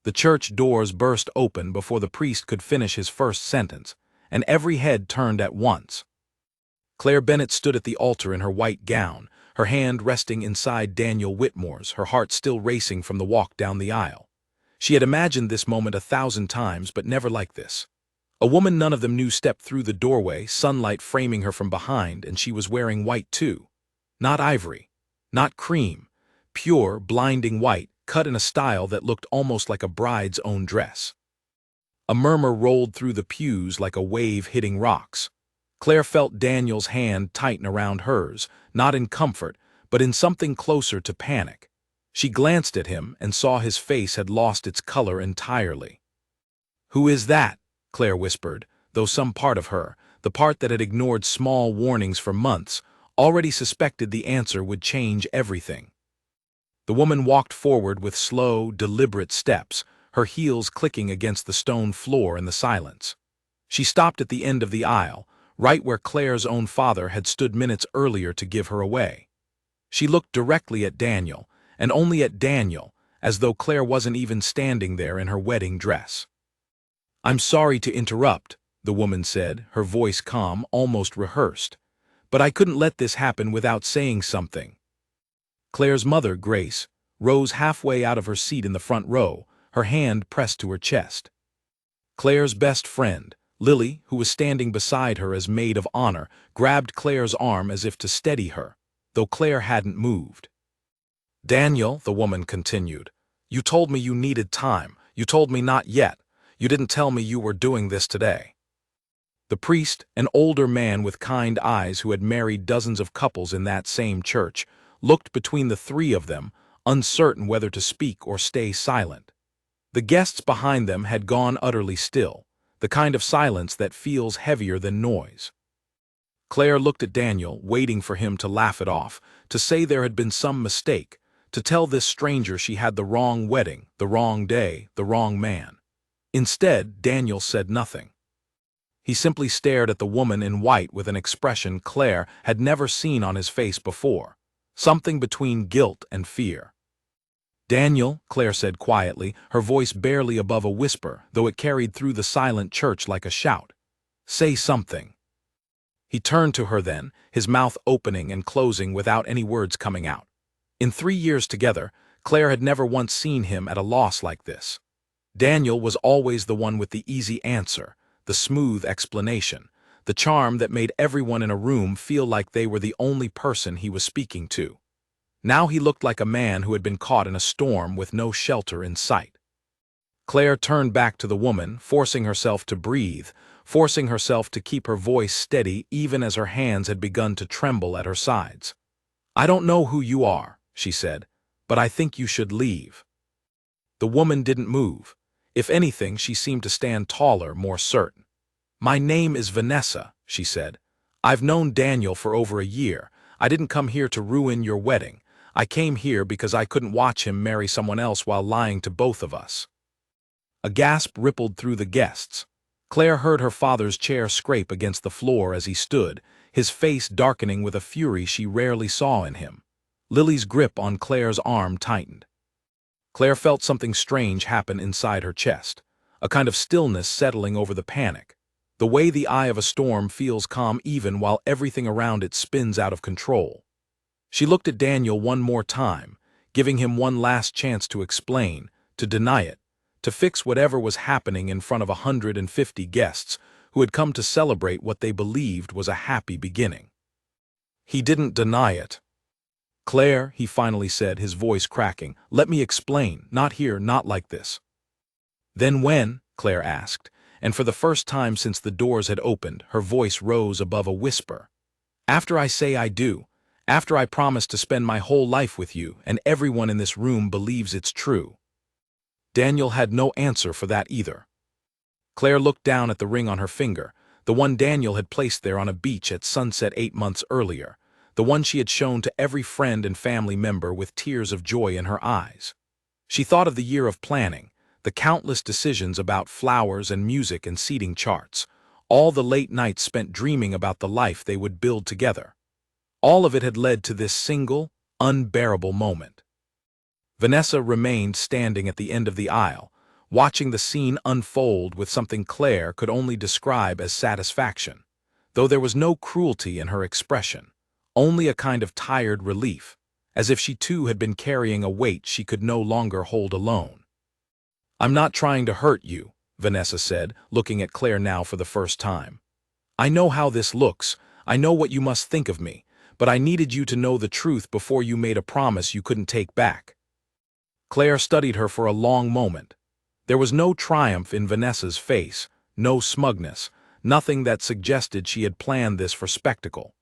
The church doors burst open before the priest could finish his first sentence, and every head turned at once. Claire Bennett stood at the altar in her white gown, her hand resting inside Daniel Whitmore's, her heart still racing from the walk down the aisle. She had imagined this moment 1,000 times, but never like this. A woman none of them knew stepped through the doorway, sunlight framing her from behind, and she was wearing white too. Not ivory, not cream, pure, blinding white, cut in a style that looked almost like a bride's own dress. A murmur rolled through the pews like a wave hitting rocks. Claire felt Daniel's hand tighten around hers, not in comfort, but in something closer to panic. She glanced at him and saw his face had lost its color entirely. "Who is that?" Claire whispered, though some part of her, the part that had ignored small warnings for months, already suspected the answer would change everything. The woman walked forward with slow, deliberate steps, her heels clicking against the stone floor in the silence. She stopped at the end of the aisle, right where Claire's own father had stood minutes earlier to give her away. She looked directly at Daniel, and only at Daniel, as though Claire wasn't even standing there in her wedding dress. "I'm sorry to interrupt," the woman said, her voice calm, almost rehearsed, "but I couldn't let this happen without saying something." Claire's mother, Grace, rose halfway out of her seat in the front row, her hand pressed to her chest. Claire's best friend, Lily, who was standing beside her as maid of honor, grabbed Claire's arm as if to steady her, though Claire hadn't moved. "Daniel," the woman continued, "you told me you needed time. You told me not yet. You didn't tell me you were doing this today." The priest, an older man with kind eyes who had married dozens of couples in that same church, looked between the three of them, uncertain whether to speak or stay silent. The guests behind them had gone utterly still, the kind of silence that feels heavier than noise. Claire looked at Daniel, waiting for him to laugh it off, to say there had been some mistake, to tell this stranger she had the wrong wedding, the wrong day, the wrong man. Instead, Daniel said nothing. He simply stared at the woman in white with an expression Claire had never seen on his face before, something between guilt and fear. "Daniel," Claire said quietly, her voice barely above a whisper, though it carried through the silent church like a shout. "Say something." He turned to her then, his mouth opening and closing without any words coming out. In 3 years together, Claire had never once seen him at a loss like this. Daniel was always the one with the easy answer, the smooth explanation, the charm that made everyone in a room feel like they were the only person he was speaking to. Now he looked like a man who had been caught in a storm with no shelter in sight. Claire turned back to the woman, forcing herself to breathe, forcing herself to keep her voice steady even as her hands had begun to tremble at her sides. "I don't know who you are," she said, "but I think you should leave." The woman didn't move. If anything, she seemed to stand taller, more certain. "My name is Vanessa," she said. "I've known Daniel for over a year. I didn't come here to ruin your wedding. I came here because I couldn't watch him marry someone else while lying to both of us." A gasp rippled through the guests. Claire heard her father's chair scrape against the floor as he stood, his face darkening with a fury she rarely saw in him. Lily's grip on Claire's arm tightened. Claire felt something strange happen inside her chest, a kind of stillness settling over the panic, the way the eye of a storm feels calm even while everything around it spins out of control. She looked at Daniel one more time, giving him one last chance to explain, to deny it, to fix whatever was happening in front of 150 guests who had come to celebrate what they believed was a happy beginning. He didn't deny it. "Claire," he finally said, his voice cracking, "let me explain, not here, not like this." "Then when?" Claire asked, and for the first time since the doors had opened, her voice rose above a whisper. "After I say I do. After I promise to spend my whole life with you, and everyone in this room believes it's true." Daniel had no answer for that either. Claire looked down at the ring on her finger, the one Daniel had placed there on a beach at sunset 8 months earlier, the one she had shown to every friend and family member with tears of joy in her eyes. She thought of the year of planning, the countless decisions about flowers and music and seating charts, all the late nights spent dreaming about the life they would build together. All of it had led to this single, unbearable moment. Vanessa remained standing at the end of the aisle, watching the scene unfold with something Claire could only describe as satisfaction, though there was no cruelty in her expression, only a kind of tired relief, as if she too had been carrying a weight she could no longer hold alone. "I'm not trying to hurt you," Vanessa said, looking at Claire now for the first time. "I know how this looks, I know what you must think of me, but I needed you to know the truth before you made a promise you couldn't take back." Claire studied her for a long moment. There was no triumph in Vanessa's face, no smugness, nothing that suggested she had planned this for spectacle.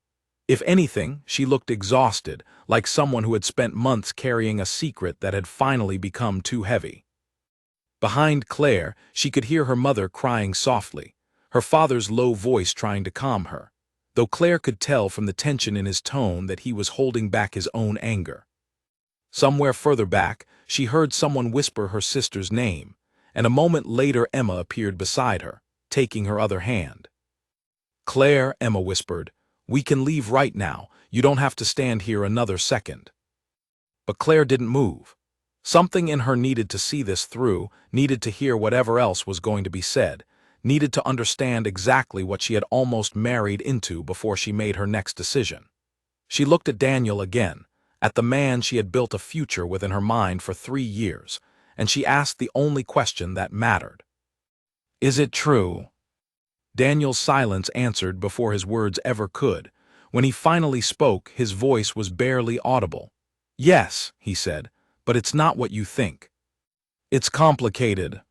If anything, she looked exhausted, like someone who had spent months carrying a secret that had finally become too heavy. Behind Claire, she could hear her mother crying softly, her father's low voice trying to calm her, though Claire could tell from the tension in his tone that he was holding back his own anger. Somewhere further back, she heard someone whisper her sister's name, and a moment later Emma appeared beside her, taking her other hand. "Claire," Emma whispered, "we can leave right now, you don't have to stand here another second." But Claire didn't move. Something in her needed to see this through, needed to hear whatever else was going to be said, needed to understand exactly what she had almost married into before she made her next decision. She looked at Daniel again, at the man she had built a future with in her mind for 3 years, and she asked the only question that mattered. "Is it true?" Daniel's silence answered before his words ever could. When he finally spoke, his voice was barely audible. "Yes," he said, "but it's not what you think. It's complicated."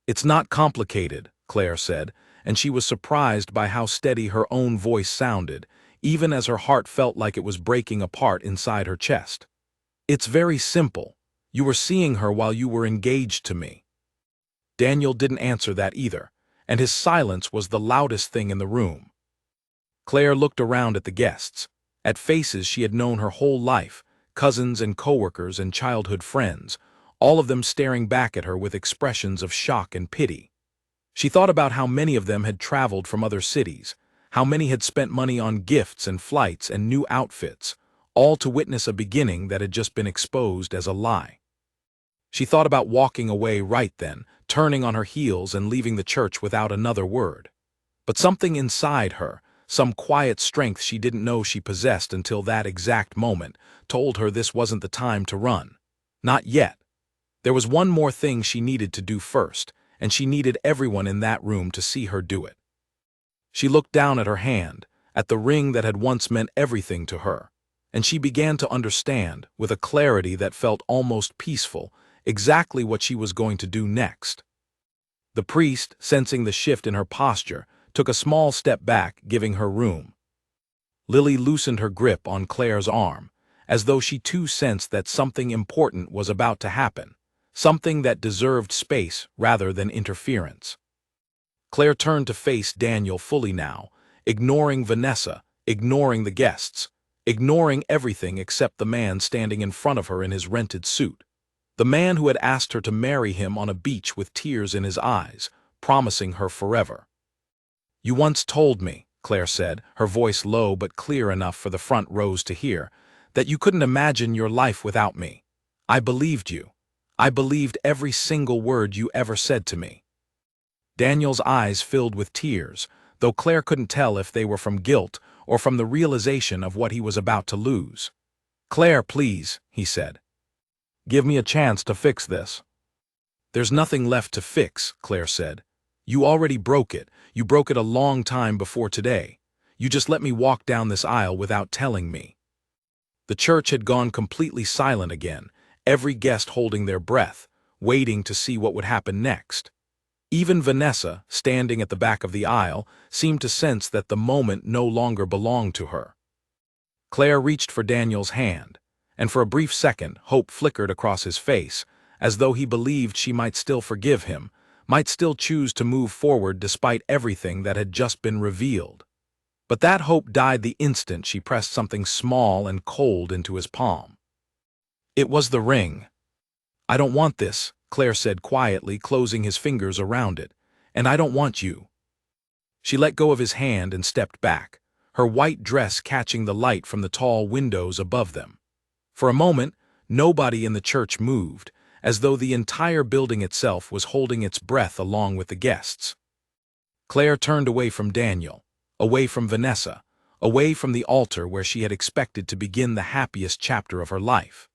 "It's not complicated," Claire said, and she was surprised by how steady her own voice sounded, even as her heart felt like it was breaking apart inside her chest. "It's very simple. You were seeing her while you were engaged to me." Daniel didn't answer that either, and his silence was the loudest thing in the room. Claire looked around at the guests, at faces she had known her whole life, cousins and coworkers and childhood friends, all of them staring back at her with expressions of shock and pity. She thought about how many of them had traveled from other cities, how many had spent money on gifts and flights and new outfits, all to witness a beginning that had just been exposed as a lie. She thought about walking away right then, turning on her heels and leaving the church without another word. But something inside her, some quiet strength she didn't know she possessed until that exact moment, told her this wasn't the time to run. Not yet. There was one more thing she needed to do first, and she needed everyone in that room to see her do it. She looked down at her hand, at the ring that had once meant everything to her, and she began to understand, with a clarity that felt almost peaceful, exactly what she was going to do next. The priest, sensing the shift in her posture, took a small step back, giving her room. Lily loosened her grip on Claire's arm, as though she too sensed that something important was about to happen, something that deserved space rather than interference. Claire turned to face Daniel fully now, ignoring Vanessa, ignoring the guests, ignoring everything except the man standing in front of her in his rented suit. The man who had asked her to marry him on a beach with tears in his eyes, promising her forever. "You once told me," Claire said, her voice low but clear enough for the front rows to hear, "that you couldn't imagine your life without me. I believed you. I believed every single word you ever said to me." Daniel's eyes filled with tears, though Claire couldn't tell if they were from guilt or from the realization of what he was about to lose. "Claire, please," he said. "Give me a chance to fix this." "There's nothing left to fix," Claire said. "You already broke it. You broke it a long time before today. You just let me walk down this aisle without telling me." The church had gone completely silent again, every guest holding their breath, waiting to see what would happen next. Even Vanessa, standing at the back of the aisle, seemed to sense that the moment no longer belonged to her. Claire reached for Daniel's hand, and for a brief second hope flickered across his face, as though he believed she might still forgive him, might still choose to move forward despite everything that had just been revealed. But that hope died the instant she pressed something small and cold into his palm. It was the ring. "I don't want this," Claire said quietly, closing his fingers around it, "and I don't want you." She let go of his hand and stepped back, her white dress catching the light from the tall windows above them. For a moment, nobody in the church moved, as though the entire building itself was holding its breath along with the guests. Claire turned away from Daniel, away from Vanessa, away from the altar where she had expected to begin the happiest chapter of her life.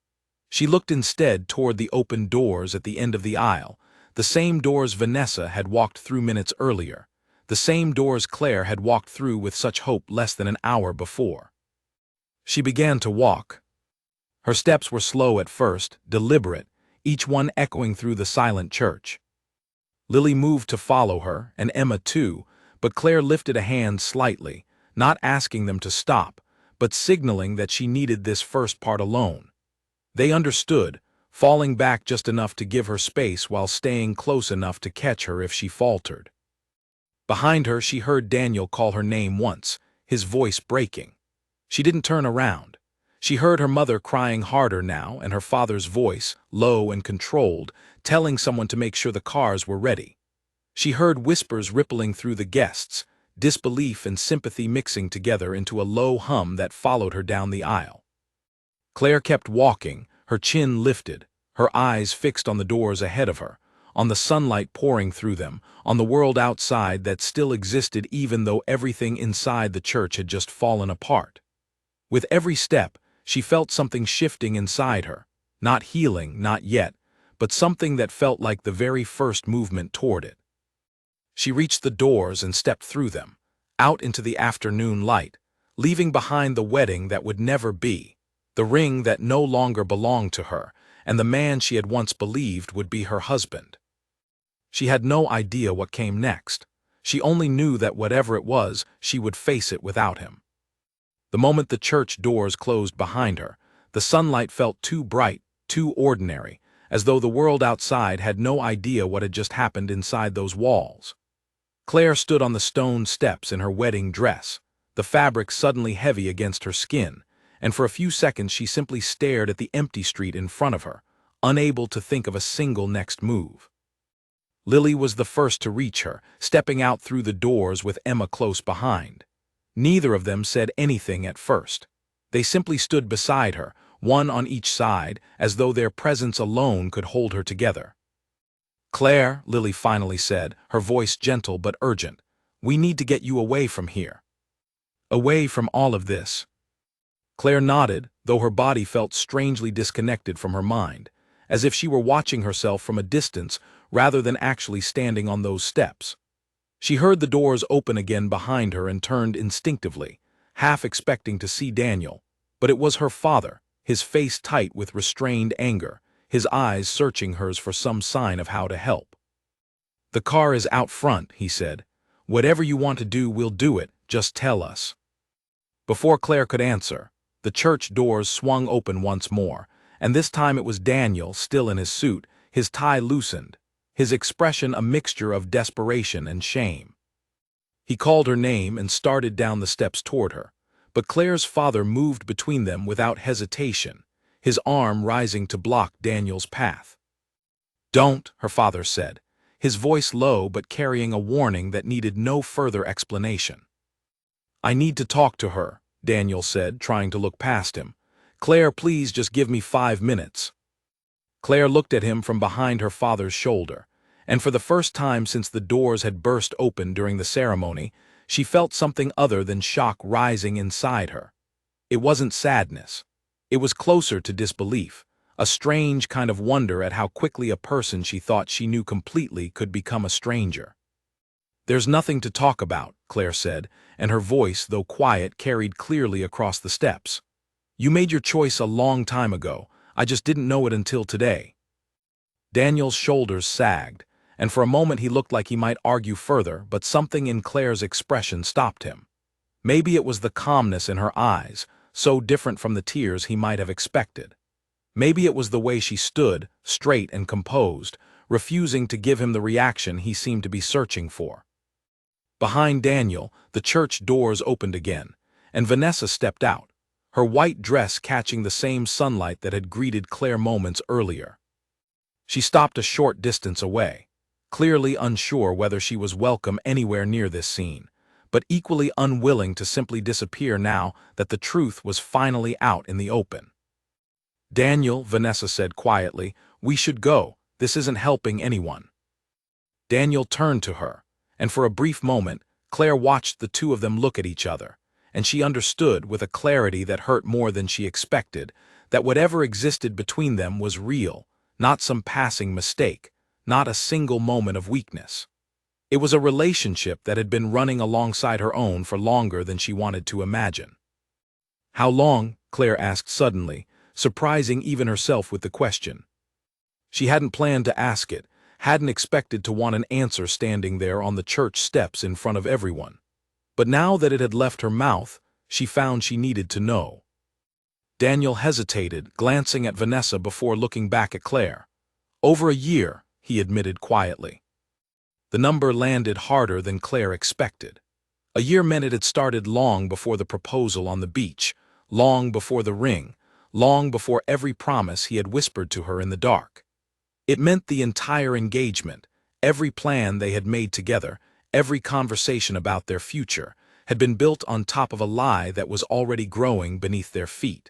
She looked instead toward the open doors at the end of the aisle, the same doors Vanessa had walked through minutes earlier, the same doors Claire had walked through with such hope less than an hour before. She began to walk. Her steps were slow at first, deliberate, each one echoing through the silent church. Lily moved to follow her, and Emma too, but Claire lifted a hand slightly, not asking them to stop, but signaling that she needed this first part alone. They understood, falling back just enough to give her space while staying close enough to catch her if she faltered. Behind her she heard Daniel call her name once, his voice breaking. She didn't turn around. She heard her mother crying harder now and her father's voice, low and controlled, telling someone to make sure the cars were ready. She heard whispers rippling through the guests, disbelief and sympathy mixing together into a low hum that followed her down the aisle. Claire kept walking, her chin lifted, her eyes fixed on the doors ahead of her, on the sunlight pouring through them, on the world outside that still existed even though everything inside the church had just fallen apart. With every step, she felt something shifting inside her, not healing, not yet, but something that felt like the very first movement toward it. She reached the doors and stepped through them, out into the afternoon light, leaving behind the wedding that would never be, the ring that no longer belonged to her, and the man she had once believed would be her husband. She had no idea what came next. She only knew that whatever it was, she would face it without him. The moment the church doors closed behind her, the sunlight felt too bright, too ordinary, as though the world outside had no idea what had just happened inside those walls. Claire stood on the stone steps in her wedding dress, the fabric suddenly heavy against her skin, and for a few seconds she simply stared at the empty street in front of her, unable to think of a single next move. Lily was the first to reach her, stepping out through the doors with Emma close behind. Neither of them said anything at first. They simply stood beside her, one on each side, as though their presence alone could hold her together. "Claire," Lily finally said, her voice gentle but urgent, "we need to get you away from here. Away from all of this." Claire nodded, though her body felt strangely disconnected from her mind, as if she were watching herself from a distance rather than actually standing on those steps. She heard the doors open again behind her and turned instinctively, half expecting to see Daniel, but it was her father, his face tight with restrained anger, his eyes searching hers for some sign of how to help. "The car is out front," he said. "Whatever you want to do, we'll do it, just tell us." Before Claire could answer, the church doors swung open once more, and this time it was Daniel, still in his suit, his tie loosened, his expression a mixture of desperation and shame. He called her name and started down the steps toward her, but Claire's father moved between them without hesitation, his arm rising to block Daniel's path. "Don't," her father said, his voice low but carrying a warning that needed no further explanation. "I need to talk to her," Daniel said, trying to look past him. "Claire, please just give me 5 minutes." Claire looked at him from behind her father's shoulder, and for the first time since the doors had burst open during the ceremony, she felt something other than shock rising inside her. It wasn't sadness. It was closer to disbelief, a strange kind of wonder at how quickly a person she thought she knew completely could become a stranger. "There's nothing to talk about," Claire said, and her voice, though quiet, carried clearly across the steps. "You made your choice a long time ago. I just didn't know it until today." Daniel's shoulders sagged, and for a moment he looked like he might argue further, but something in Claire's expression stopped him. Maybe it was the calmness in her eyes, so different from the tears he might have expected. Maybe it was the way she stood, straight and composed, refusing to give him the reaction he seemed to be searching for. Behind Daniel, the church doors opened again, and Vanessa stepped out, her white dress catching the same sunlight that had greeted Claire moments earlier. She stopped a short distance away, clearly unsure whether she was welcome anywhere near this scene, but equally unwilling to simply disappear now that the truth was finally out in the open. "Daniel," Vanessa said quietly, We should go. This isn't helping anyone." Daniel turned to her, and for a brief moment, Claire watched the two of them look at each other, and she understood with a clarity that hurt more than she expected, that whatever existed between them was real, not some passing mistake, not a single moment of weakness. It was a relationship that had been running alongside her own for longer than she wanted to imagine. "How long?" Claire asked suddenly, surprising even herself with the question. She hadn't planned to ask it, hadn't expected to want an answer standing there on the church steps in front of everyone. But now that it had left her mouth, she found she needed to know. Daniel hesitated, glancing at Vanessa before looking back at Claire. "Over a year," he admitted quietly. The number landed harder than Claire expected. A year meant it had started long before the proposal on the beach, long before the ring, long before every promise he had whispered to her in the dark. It meant the entire engagement, every plan they had made together, every conversation about their future, had been built on top of a lie that was already growing beneath their feet.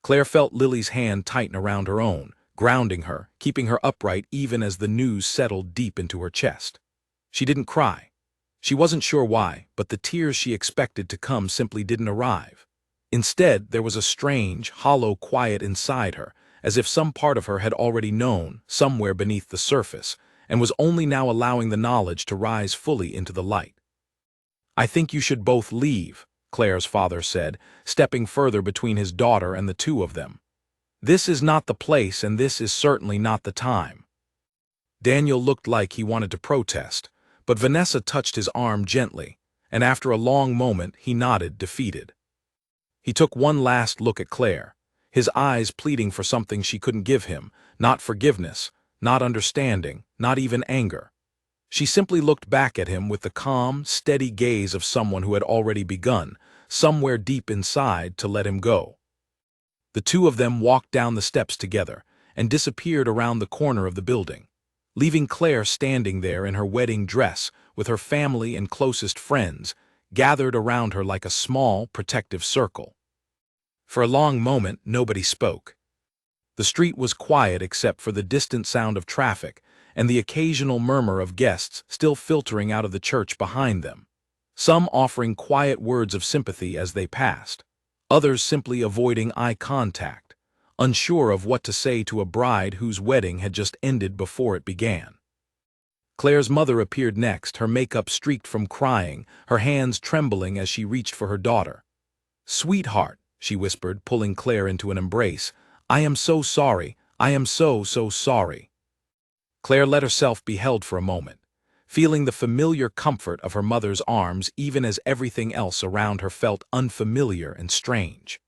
Claire felt Lily's hand tighten around her own, grounding her, keeping her upright even as the news settled deep into her chest. She didn't cry. She wasn't sure why, but the tears she expected to come simply didn't arrive. Instead, there was a strange, hollow quiet inside her, as if some part of her had already known, somewhere beneath the surface, and was only now allowing the knowledge to rise fully into the light. "I think you should both leave," Claire's father said, stepping further between his daughter and the two of them. "This is not the place, and this is certainly not the time." Daniel looked like he wanted to protest, but Vanessa touched his arm gently, and after a long moment he nodded, defeated. He took one last look at Claire, his eyes pleading for something she couldn't give him, not forgiveness, not understanding, not even anger. She simply looked back at him with the calm, steady gaze of someone who had already begun, somewhere deep inside, to let him go. The two of them walked down the steps together and disappeared around the corner of the building, leaving Claire standing there in her wedding dress with her family and closest friends gathered around her like a small, protective circle. For a long moment, nobody spoke. The street was quiet except for the distant sound of traffic and the occasional murmur of guests still filtering out of the church behind them, some offering quiet words of sympathy as they passed, others simply avoiding eye contact, unsure of what to say to a bride whose wedding had just ended before it began. Claire's mother appeared next, her makeup streaked from crying, her hands trembling as she reached for her daughter. "Sweetheart," she whispered, pulling Claire into an embrace, "I am so sorry. I am so sorry." Claire let herself be held for a moment, feeling the familiar comfort of her mother's arms even as everything else around her felt unfamiliar and strange.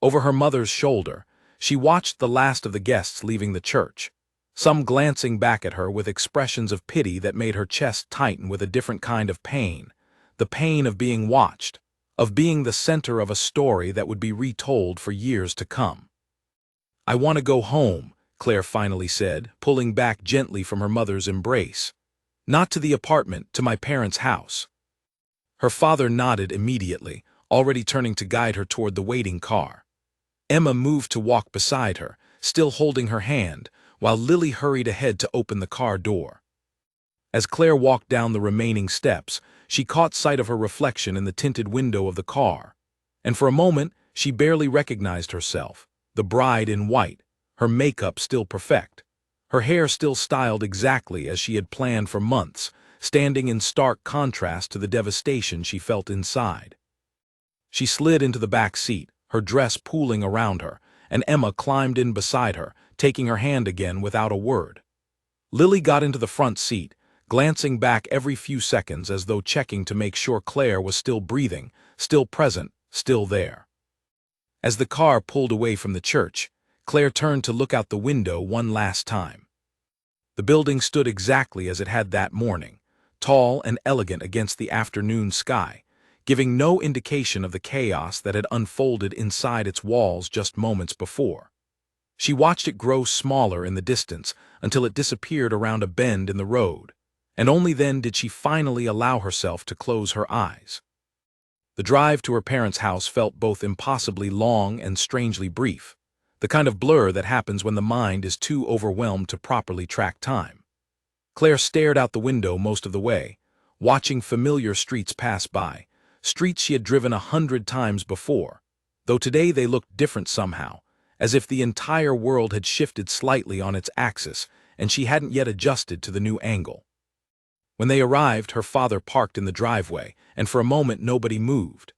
Over her mother's shoulder, she watched the last of the guests leaving the church, some glancing back at her with expressions of pity that made her chest tighten with a different kind of pain, the pain of being watched, of being the center of a story that would be retold for years to come. "I want to go home," Claire finally said, pulling back gently from her mother's embrace. "Not to the apartment, to my parents' house." Her father nodded immediately, already turning to guide her toward the waiting car. Emma moved to walk beside her, still holding her hand, while Lily hurried ahead to open the car door. As Claire walked down the remaining steps, she caught sight of her reflection in the tinted window of the car, and for a moment she barely recognized herself, the bride in white, her makeup still perfect, her hair still styled exactly as she had planned for months, standing in stark contrast to the devastation she felt inside. She slid into the back seat, her dress pooling around her, and Emma climbed in beside her, taking her hand again without a word. Lily got into the front seat, glancing back every few seconds as though checking to make sure Claire was still breathing, still present, still there. As the car pulled away from the church, Claire turned to look out the window one last time. The building stood exactly as it had that morning, tall and elegant against the afternoon sky, giving no indication of the chaos that had unfolded inside its walls just moments before. She watched it grow smaller in the distance until it disappeared around a bend in the road, and only then did she finally allow herself to close her eyes. The drive to her parents' house felt both impossibly long and strangely brief. the kind of blur that happens when the mind is too overwhelmed to properly track time. Claire stared out the window most of the way, watching familiar streets pass by, streets she had driven 100 times before, though today they looked different somehow, as if the entire world had shifted slightly on its axis and she hadn't yet adjusted to the new angle. When they arrived, her father parked in the driveway, and for a moment nobody moved.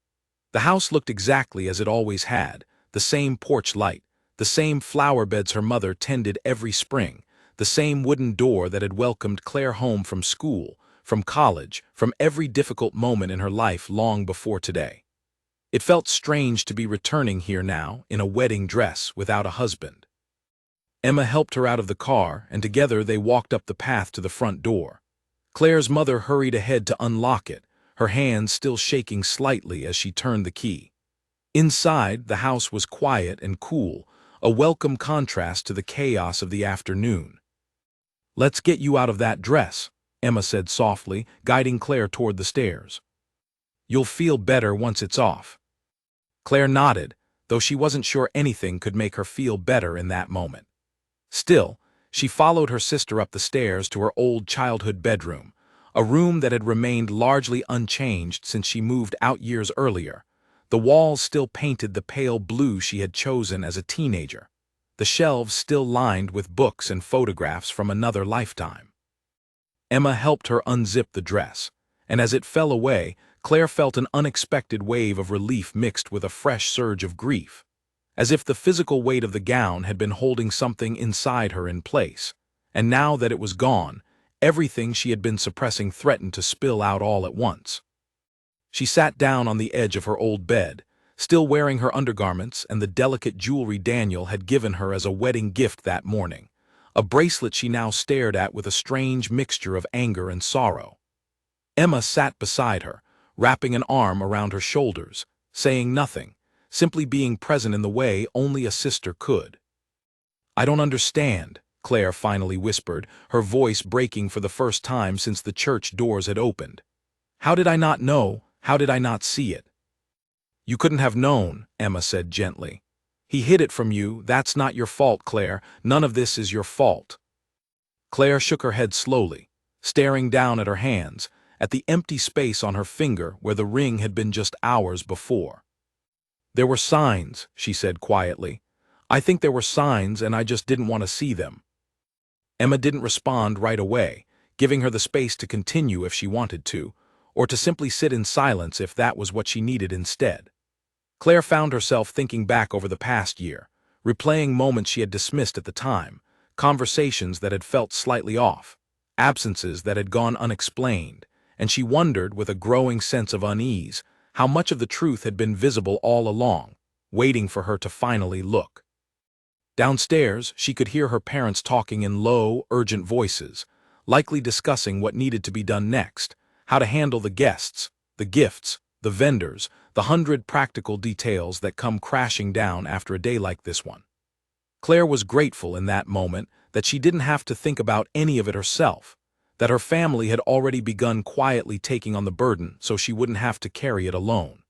The house looked exactly as it always had, the same porch light, the same flower beds her mother tended every spring, the same wooden door that had welcomed Claire home from school, from college, from every difficult moment in her life long before today. It felt strange to be returning here now, in a wedding dress, without a husband. Emma helped her out of the car, and together they walked up the path to the front door. Claire's mother hurried ahead to unlock it, her hands still shaking slightly as she turned the key. Inside, the house was quiet and cool, a welcome contrast to the chaos of the afternoon. "Let's get you out of that dress," Emma said softly, guiding Claire toward the stairs. "You'll feel better once it's off." Claire nodded, though she wasn't sure anything could make her feel better in that moment. Still, she followed her sister up the stairs to her old childhood bedroom, a room that had remained largely unchanged since she moved out years earlier. The walls still painted the pale blue she had chosen as a teenager, the shelves still lined with books and photographs from another lifetime. Emma helped her unzip the dress, and as it fell away, Claire felt an unexpected wave of relief mixed with a fresh surge of grief, as if the physical weight of the gown had been holding something inside her in place, and now that it was gone, everything she had been suppressing threatened to spill out all at once. She sat down on the edge of her old bed, still wearing her undergarments and the delicate jewelry Daniel had given her as a wedding gift that morning, a bracelet she now stared at with a strange mixture of anger and sorrow. Emma sat beside her, wrapping an arm around her shoulders, saying nothing, simply being present in the way only a sister could. "I don't understand," Claire finally whispered, her voice breaking for the first time since the church doors had opened. "How did I not know? How did I not see it?" "You couldn't have known," Emma said gently. "He hid it from you. That's not your fault, Claire. None of this is your fault." Claire shook her head slowly, staring down at her hands, at the empty space on her finger where the ring had been just hours before. "There were signs," she said quietly. "I think there were signs and I just didn't want to see them." Emma didn't respond right away, giving her the space to continue if she wanted to, or to simply sit in silence if that was what she needed instead. Claire found herself thinking back over the past year, replaying moments she had dismissed at the time, conversations that had felt slightly off, absences that had gone unexplained, and she wondered with a growing sense of unease how much of the truth had been visible all along, waiting for her to finally look. Downstairs, she could hear her parents talking in low, urgent voices, likely discussing what needed to be done next, how to handle the guests, the gifts, the vendors, the 100 practical details that come crashing down after a day like this one. Claire was grateful in that moment that she didn't have to think about any of it herself, that her family had already begun quietly taking on the burden so she wouldn't have to carry it alone.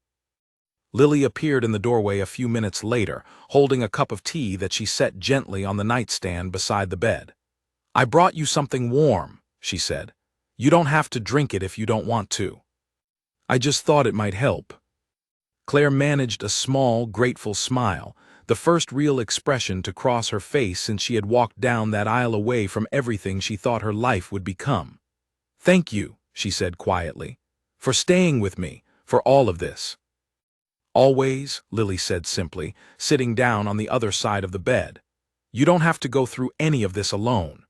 Lily appeared in the doorway a few minutes later, holding a cup of tea that she set gently on the nightstand beside the bed. "I brought you something warm," she said. "You don't have to drink it if you don't want to. I just thought it might help." Claire managed a small, grateful smile, the first real expression to cross her face since she had walked down that aisle away from everything she thought her life would become. "Thank you," she said quietly, "for staying with me, for all of this." "Always," Lily said simply, sitting down on the other side of the bed. "You don't have to go through any of this alone."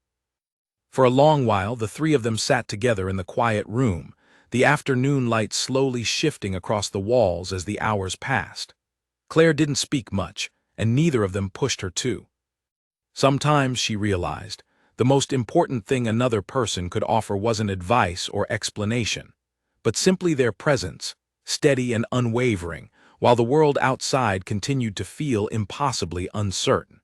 For a long while, the three of them sat together in the quiet room, the afternoon light slowly shifting across the walls as the hours passed. Claire didn't speak much, and neither of them pushed her to. Sometimes, she realized, the most important thing another person could offer wasn't advice or explanation, but simply their presence, steady and unwavering, while the world outside continued to feel impossibly uncertain.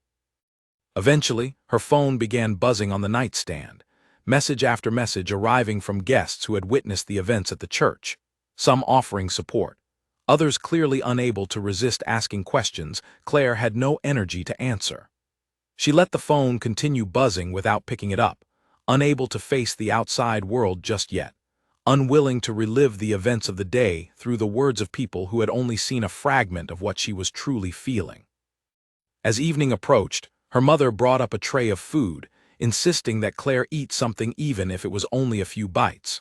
Eventually, her phone began buzzing on the nightstand, message after message arriving from guests who had witnessed the events at the church, some offering support, Others clearly unable to resist asking questions Claire had no energy to answer. She let the phone continue buzzing without picking it up, unable to face the outside world just yet, unwilling to relive the events of the day through the words of people who had only seen a fragment of what she was truly feeling. As evening approached, her mother brought up a tray of food, insisting that Claire eat something even if it was only a few bites.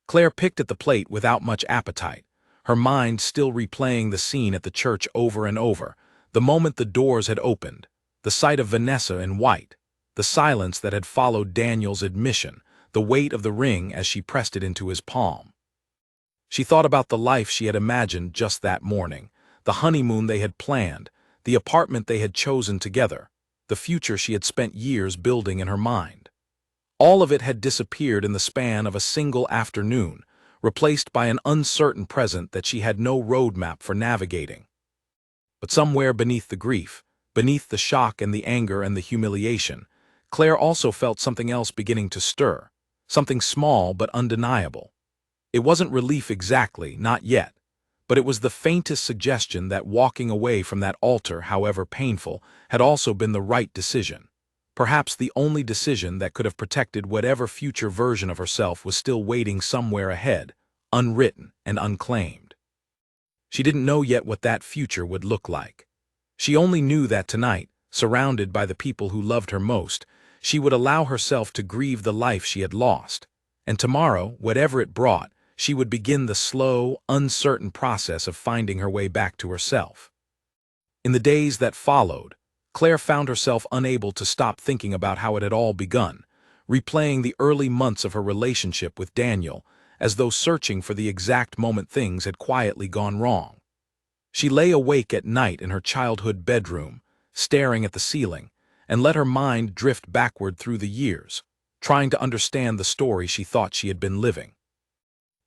Claire picked at the plate without much appetite, her mind still replaying the scene at the church over and over, the moment the doors had opened, the sight of Vanessa in white, the silence that had followed Daniel's admission, the weight of the ring as she pressed it into his palm. She thought about the life she had imagined just that morning, the honeymoon they had planned, the apartment they had chosen together, the future she had spent years building in her mind. All of it had disappeared in the span of a single afternoon, replaced by an uncertain present that she had no roadmap for navigating. But somewhere beneath the grief, beneath the shock and the anger and the humiliation, Claire also felt something else beginning to stir, something small but undeniable. It wasn't relief exactly, not yet, but it was the faintest suggestion that walking away from that altar, however painful, had also been the right decision. Perhaps the only decision that could have protected whatever future version of herself was still waiting somewhere ahead, unwritten and unclaimed. She didn't know yet what that future would look like. She only knew that tonight, surrounded by the people who loved her most, she would allow herself to grieve the life she had lost, and tomorrow, whatever it brought, she would begin the slow, uncertain process of finding her way back to herself. In the days that followed, Claire found herself unable to stop thinking about how it had all begun, replaying the early months of her relationship with Daniel, as though searching for the exact moment things had quietly gone wrong. She lay awake at night in her childhood bedroom, staring at the ceiling, and let her mind drift backward through the years, trying to understand the story she thought she had been living.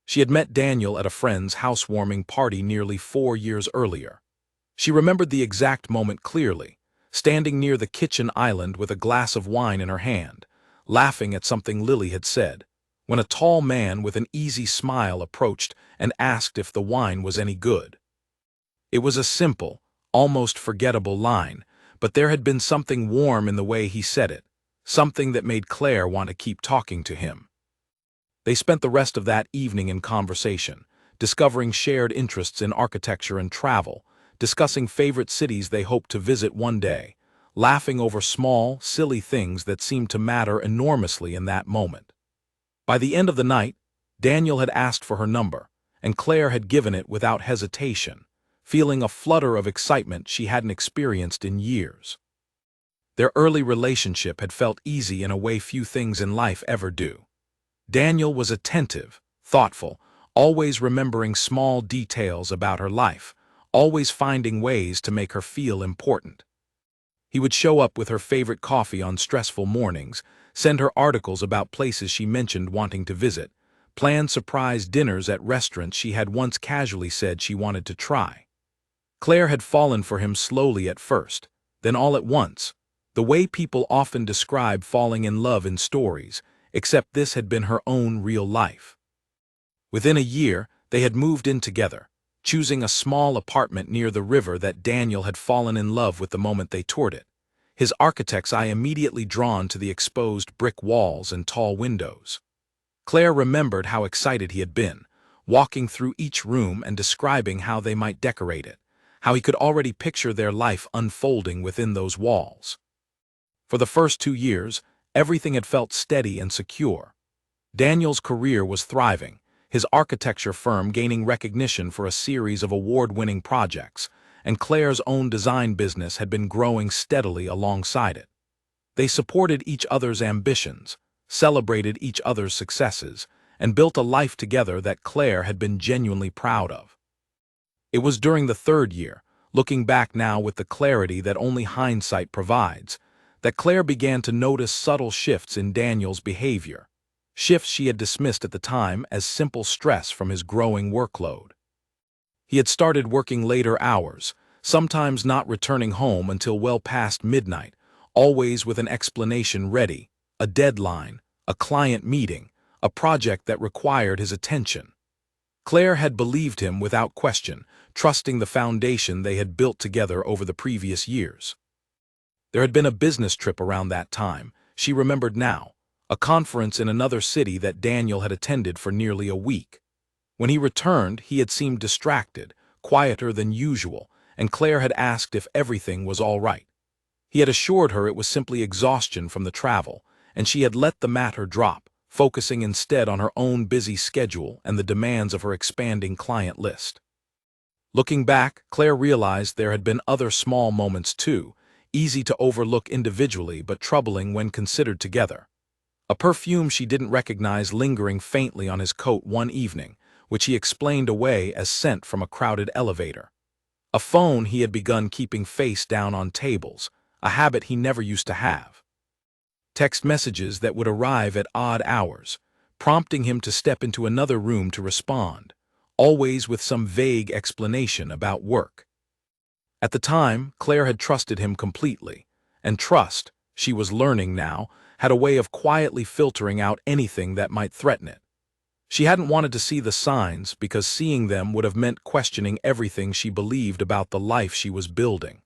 She had met Daniel at a friend's housewarming party nearly 4 years earlier. She remembered the exact moment clearly, standing near the kitchen island with a glass of wine in her hand, laughing at something Lily had said, when a tall man with an easy smile approached and asked if the wine was any good. It was a simple, almost forgettable line, but there had been something warm in the way he said it, something that made Claire want to keep talking to him. They spent the rest of that evening in conversation, discovering shared interests in architecture and travel, discussing favorite cities they hoped to visit one day, laughing over small, silly things that seemed to matter enormously in that moment. By the end of the night, Daniel had asked for her number, and Claire had given it without hesitation, feeling a flutter of excitement she hadn't experienced in years. Their early relationship had felt easy in a way few things in life ever do. Daniel was attentive, thoughtful, always remembering small details about her life, always finding ways to make her feel important. He would show up with her favorite coffee on stressful mornings, send her articles about places she mentioned wanting to visit, plan surprise dinners at restaurants she had once casually said she wanted to try. Claire had fallen for him slowly at first, then all at once, the way people often describe falling in love in stories, except this had been her own real life. Within a year, they had moved in together, choosing a small apartment near the river that Daniel had fallen in love with the moment they toured it, his architect's eye immediately drawn to the exposed brick walls and tall windows. Claire remembered how excited he had been, walking through each room and describing how they might decorate it, how he could already picture their life unfolding within those walls. For the first 2 years, everything had felt steady and secure. Daniel's career was thriving, his architecture firm gaining recognition for a series of award-winning projects, and Claire's own design business had been growing steadily alongside it. They supported each other's ambitions, celebrated each other's successes, and built a life together that Claire had been genuinely proud of. It was during the 3rd year, looking back now with the clarity that only hindsight provides, that Claire began to notice subtle shifts in Daniel's behavior, shifts she had dismissed at the time as simple stress from his growing workload. He had started working later hours, sometimes not returning home until well past midnight, always with an explanation ready, a deadline, a client meeting, a project that required his attention. Claire had believed him without question, trusting the foundation they had built together over the previous years. There had been a business trip around that time, she remembered now, a conference in another city that Daniel had attended for nearly a week. When he returned, he had seemed distracted, quieter than usual, and Claire had asked if everything was all right. He had assured her it was simply exhaustion from the travel, and she had let the matter drop, focusing instead on her own busy schedule and the demands of her expanding client list. Looking back, Claire realized there had been other small moments too, easy to overlook individually but troubling when considered together. A perfume she didn't recognize lingering faintly on his coat one evening, which he explained away as scent from a crowded elevator. A phone he had begun keeping face down on tables, a habit he never used to have. Text messages that would arrive at odd hours, prompting him to step into another room to respond, always with some vague explanation about work. At the time, Claire had trusted him completely, and trust, she was learning now, had a way of quietly filtering out anything that might threaten it. She hadn't wanted to see the signs because seeing them would have meant questioning everything she believed about the life she was building.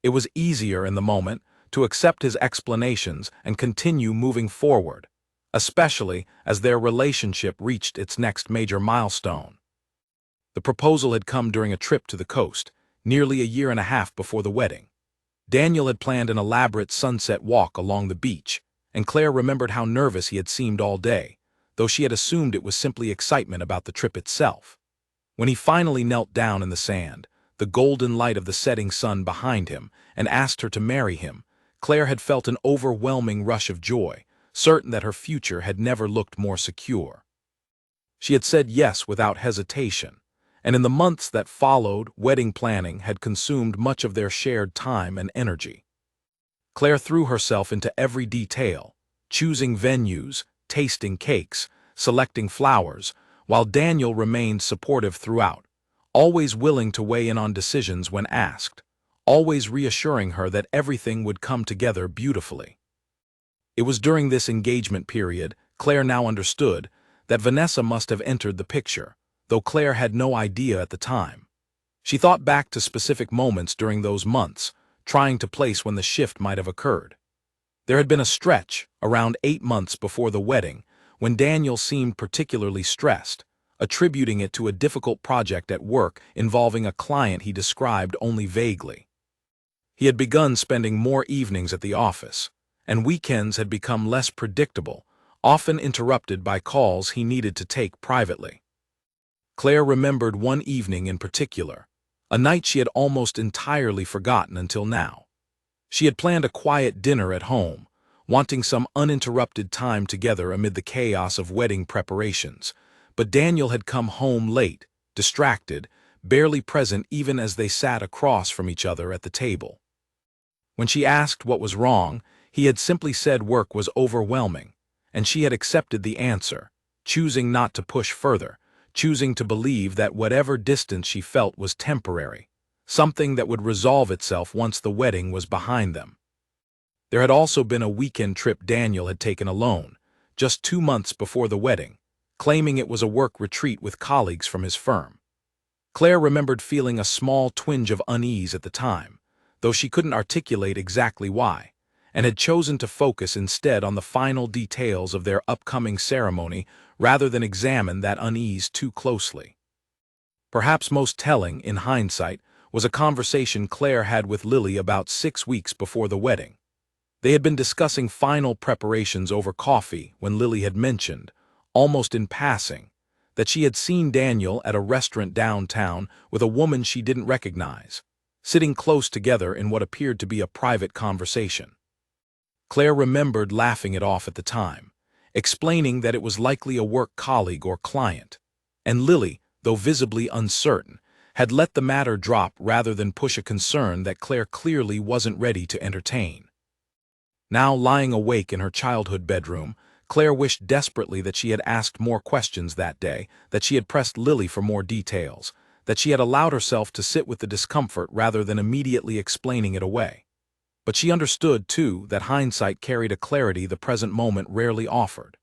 It was easier in the moment to accept his explanations and continue moving forward, especially as their relationship reached its next major milestone. The proposal had come during a trip to the coast, nearly a year and a half before the wedding. Daniel had planned an elaborate sunset walk along the beach, and Claire remembered how nervous he had seemed all day, though she had assumed it was simply excitement about the trip itself. When he finally knelt down in the sand, the golden light of the setting sun behind him, and asked her to marry him, Claire had felt an overwhelming rush of joy, certain that her future had never looked more secure. She had said yes without hesitation, and in the months that followed, wedding planning had consumed much of their shared time and energy. Claire threw herself into every detail, choosing venues, tasting cakes, selecting flowers, while Daniel remained supportive throughout, always willing to weigh in on decisions when asked, always reassuring her that everything would come together beautifully. It was during this engagement period, Claire now understood, that Vanessa must have entered the picture, though Claire had no idea at the time. She thought back to specific moments during those months, trying to place when the shift might have occurred. There had been a stretch, around 8 months before the wedding, when Daniel seemed particularly stressed, attributing it to a difficult project at work involving a client he described only vaguely. He had begun spending more evenings at the office, and weekends had become less predictable, often interrupted by calls he needed to take privately. Claire remembered one evening in particular, a night she had almost entirely forgotten until now. She had planned a quiet dinner at home, wanting some uninterrupted time together amid the chaos of wedding preparations, but Daniel had come home late, distracted, barely present even as they sat across from each other at the table. When she asked what was wrong, he had simply said work was overwhelming, and she had accepted the answer, choosing not to push further, choosing to believe that whatever distance she felt was temporary, something that would resolve itself once the wedding was behind them. There had also been a weekend trip Daniel had taken alone, just 2 months before the wedding, claiming it was a work retreat with colleagues from his firm. Claire remembered feeling a small twinge of unease at the time, though she couldn't articulate exactly why, and had chosen to focus instead on the final details of their upcoming ceremony rather than examine that unease too closely. Perhaps most telling, in hindsight, was a conversation Claire had with Lily about 6 weeks before the wedding. They had been discussing final preparations over coffee when Lily had mentioned, almost in passing, that she had seen Daniel at a restaurant downtown with a woman she didn't recognize, sitting close together in what appeared to be a private conversation. Claire remembered laughing it off at the time, explaining that it was likely a work colleague or client, and Lily, though visibly uncertain, had let the matter drop rather than push a concern that Claire clearly wasn't ready to entertain. Now lying awake in her childhood bedroom, Claire wished desperately that she had asked more questions that day, that she had pressed Lily for more details, that she had allowed herself to sit with the discomfort rather than immediately explaining it away. But she understood, too, that hindsight carried a clarity the present moment rarely offered.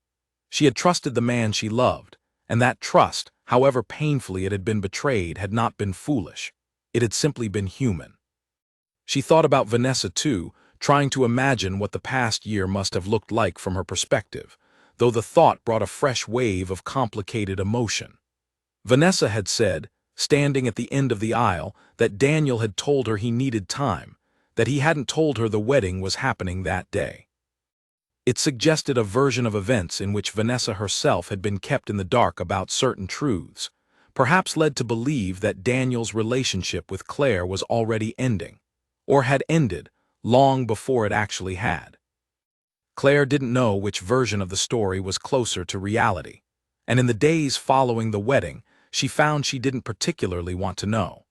She had trusted the man she loved, and that trust, however painfully it had been betrayed, had not been foolish. It had simply been human. She thought about Vanessa too, trying to imagine what the past year must have looked like from her perspective, though the thought brought a fresh wave of complicated emotion. Vanessa had said, standing at the end of the aisle, that Daniel had told her he needed time, that he hadn't told her the wedding was happening that day. It suggested a version of events in which Vanessa herself had been kept in the dark about certain truths, perhaps led to believe that Daniel's relationship with Claire was already ending, or had ended long before it actually had. Claire didn't know which version of the story was closer to reality, and in the days following the wedding, she found she didn't particularly want to know.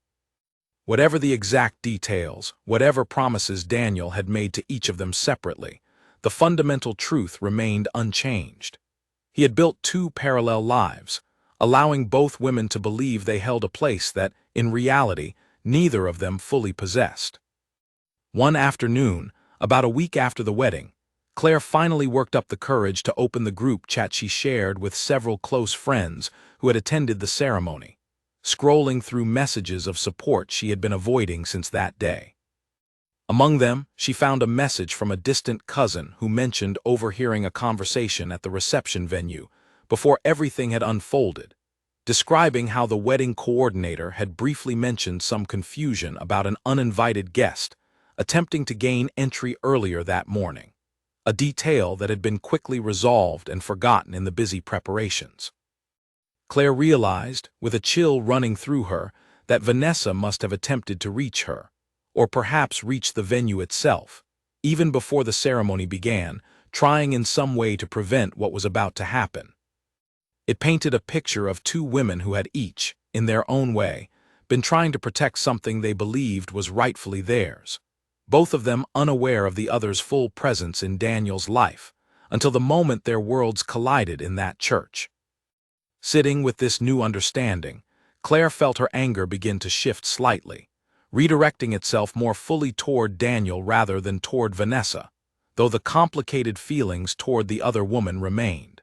Whatever the exact details, whatever promises Daniel had made to each of them separately, the fundamental truth remained unchanged. He had built two parallel lives, allowing both women to believe they held a place that, in reality, neither of them fully possessed. One afternoon, about a week after the wedding, Claire finally worked up the courage to open the group chat she shared with several close friends who had attended the ceremony, scrolling through messages of support she had been avoiding since that day. Among them, she found a message from a distant cousin who mentioned overhearing a conversation at the reception venue before everything had unfolded, describing how the wedding coordinator had briefly mentioned some confusion about an uninvited guest attempting to gain entry earlier that morning, a detail that had been quickly resolved and forgotten in the busy preparations. Claire realized, with a chill running through her, that Vanessa must have attempted to reach her, or perhaps reach the venue itself, even before the ceremony began, trying in some way to prevent what was about to happen. It painted a picture of two women who had each, in their own way, been trying to protect something they believed was rightfully theirs, both of them unaware of the other's full presence in Daniel's life, until the moment their worlds collided in that church. Sitting with this new understanding, Claire felt her anger begin to shift slightly, redirecting itself more fully toward Daniel rather than toward Vanessa, though the complicated feelings toward the other woman remained.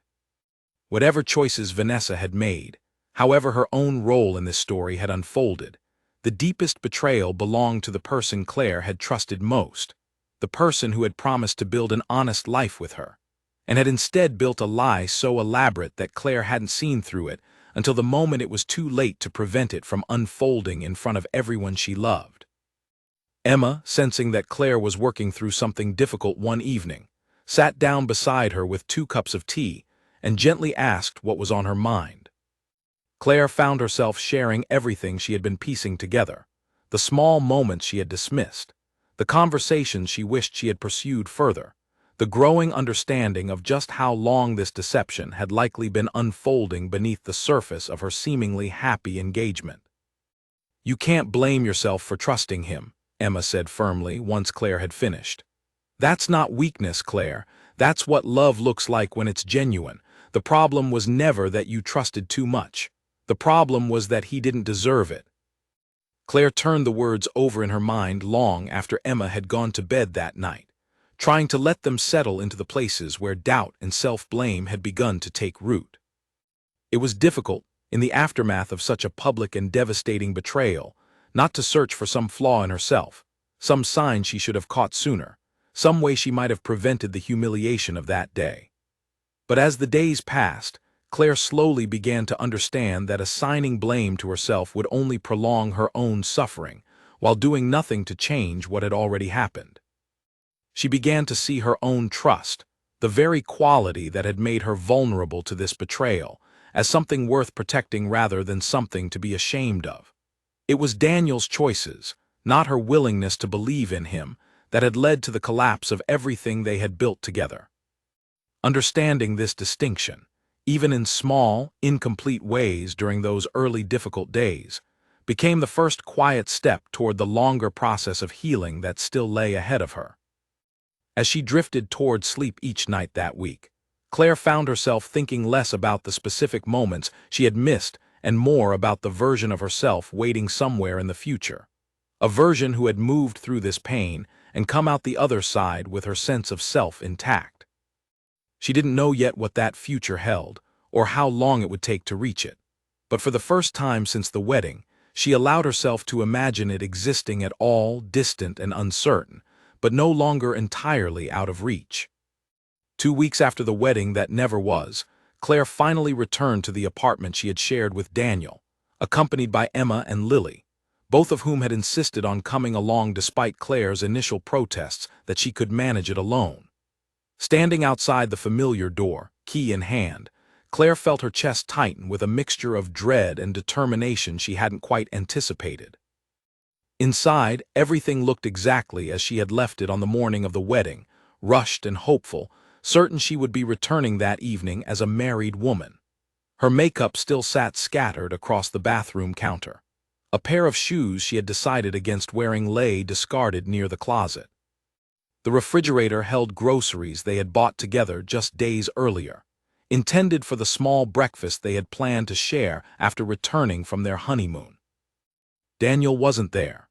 Whatever choices Vanessa had made, however her own role in this story had unfolded, the deepest betrayal belonged to the person Claire had trusted most, the person who had promised to build an honest life with her, and had instead built a lie so elaborate that Claire hadn't seen through it until the moment it was too late to prevent it from unfolding in front of everyone she loved. Emma, sensing that Claire was working through something difficult one evening, sat down beside her with 2 cups of tea and gently asked what was on her mind. Claire found herself sharing everything she had been piecing together, the small moments she had dismissed, the conversations she wished she had pursued further, the growing understanding of just how long this deception had likely been unfolding beneath the surface of her seemingly happy engagement. "You can't blame yourself for trusting him," Emma said firmly once Claire had finished. "That's not weakness, Claire. That's what love looks like when it's genuine. The problem was never that you trusted too much. The problem was that he didn't deserve it." Claire turned the words over in her mind long after Emma had gone to bed that night, trying to let them settle into the places where doubt and self-blame had begun to take root. It was difficult, in the aftermath of such a public and devastating betrayal, not to search for some flaw in herself, some sign she should have caught sooner, some way she might have prevented the humiliation of that day. But as the days passed, Claire slowly began to understand that assigning blame to herself would only prolong her own suffering, while doing nothing to change what had already happened. She began to see her own trust, the very quality that had made her vulnerable to this betrayal, as something worth protecting rather than something to be ashamed of. It was Daniel's choices, not her willingness to believe in him, that had led to the collapse of everything they had built together. Understanding this distinction, even in small, incomplete ways during those early difficult days, became the first quiet step toward the longer process of healing that still lay ahead of her. As she drifted toward sleep each night that week, Claire found herself thinking less about the specific moments she had missed and more about the version of herself waiting somewhere in the future, a version who had moved through this pain and come out the other side with her sense of self intact. She didn't know yet what that future held, or how long it would take to reach it, but for the first time since the wedding, she allowed herself to imagine it existing at all, distant and uncertain, but no longer entirely out of reach. 2 weeks after the wedding that never was, Claire finally returned to the apartment she had shared with Daniel, accompanied by Emma and Lily, both of whom had insisted on coming along despite Claire's initial protests that she could manage it alone. Standing outside the familiar door, key in hand, Claire felt her chest tighten with a mixture of dread and determination she hadn't quite anticipated. Inside, everything looked exactly as she had left it on the morning of the wedding, rushed and hopeful, certain she would be returning that evening as a married woman. Her makeup still sat scattered across the bathroom counter. A pair of shoes she had decided against wearing lay discarded near the closet. The refrigerator held groceries they had bought together just days earlier, intended for the small breakfast they had planned to share after returning from their honeymoon. Daniel wasn't there.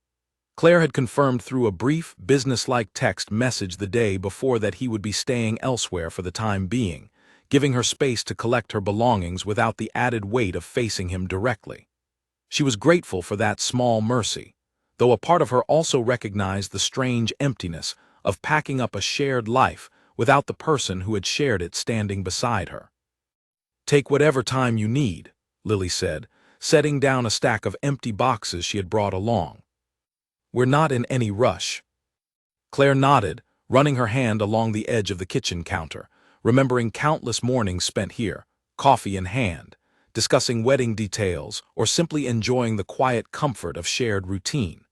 Claire had confirmed through a brief, businesslike text message the day before that he would be staying elsewhere for the time being, giving her space to collect her belongings without the added weight of facing him directly. She was grateful for that small mercy, though a part of her also recognized the strange emptiness of packing up a shared life without the person who had shared it standing beside her. "Take whatever time you need," Lily said, setting down a stack of empty boxes she had brought along. "We're not in any rush." Claire nodded, running her hand along the edge of the kitchen counter, remembering countless mornings spent here, coffee in hand, discussing wedding details or simply enjoying the quiet comfort of shared routine.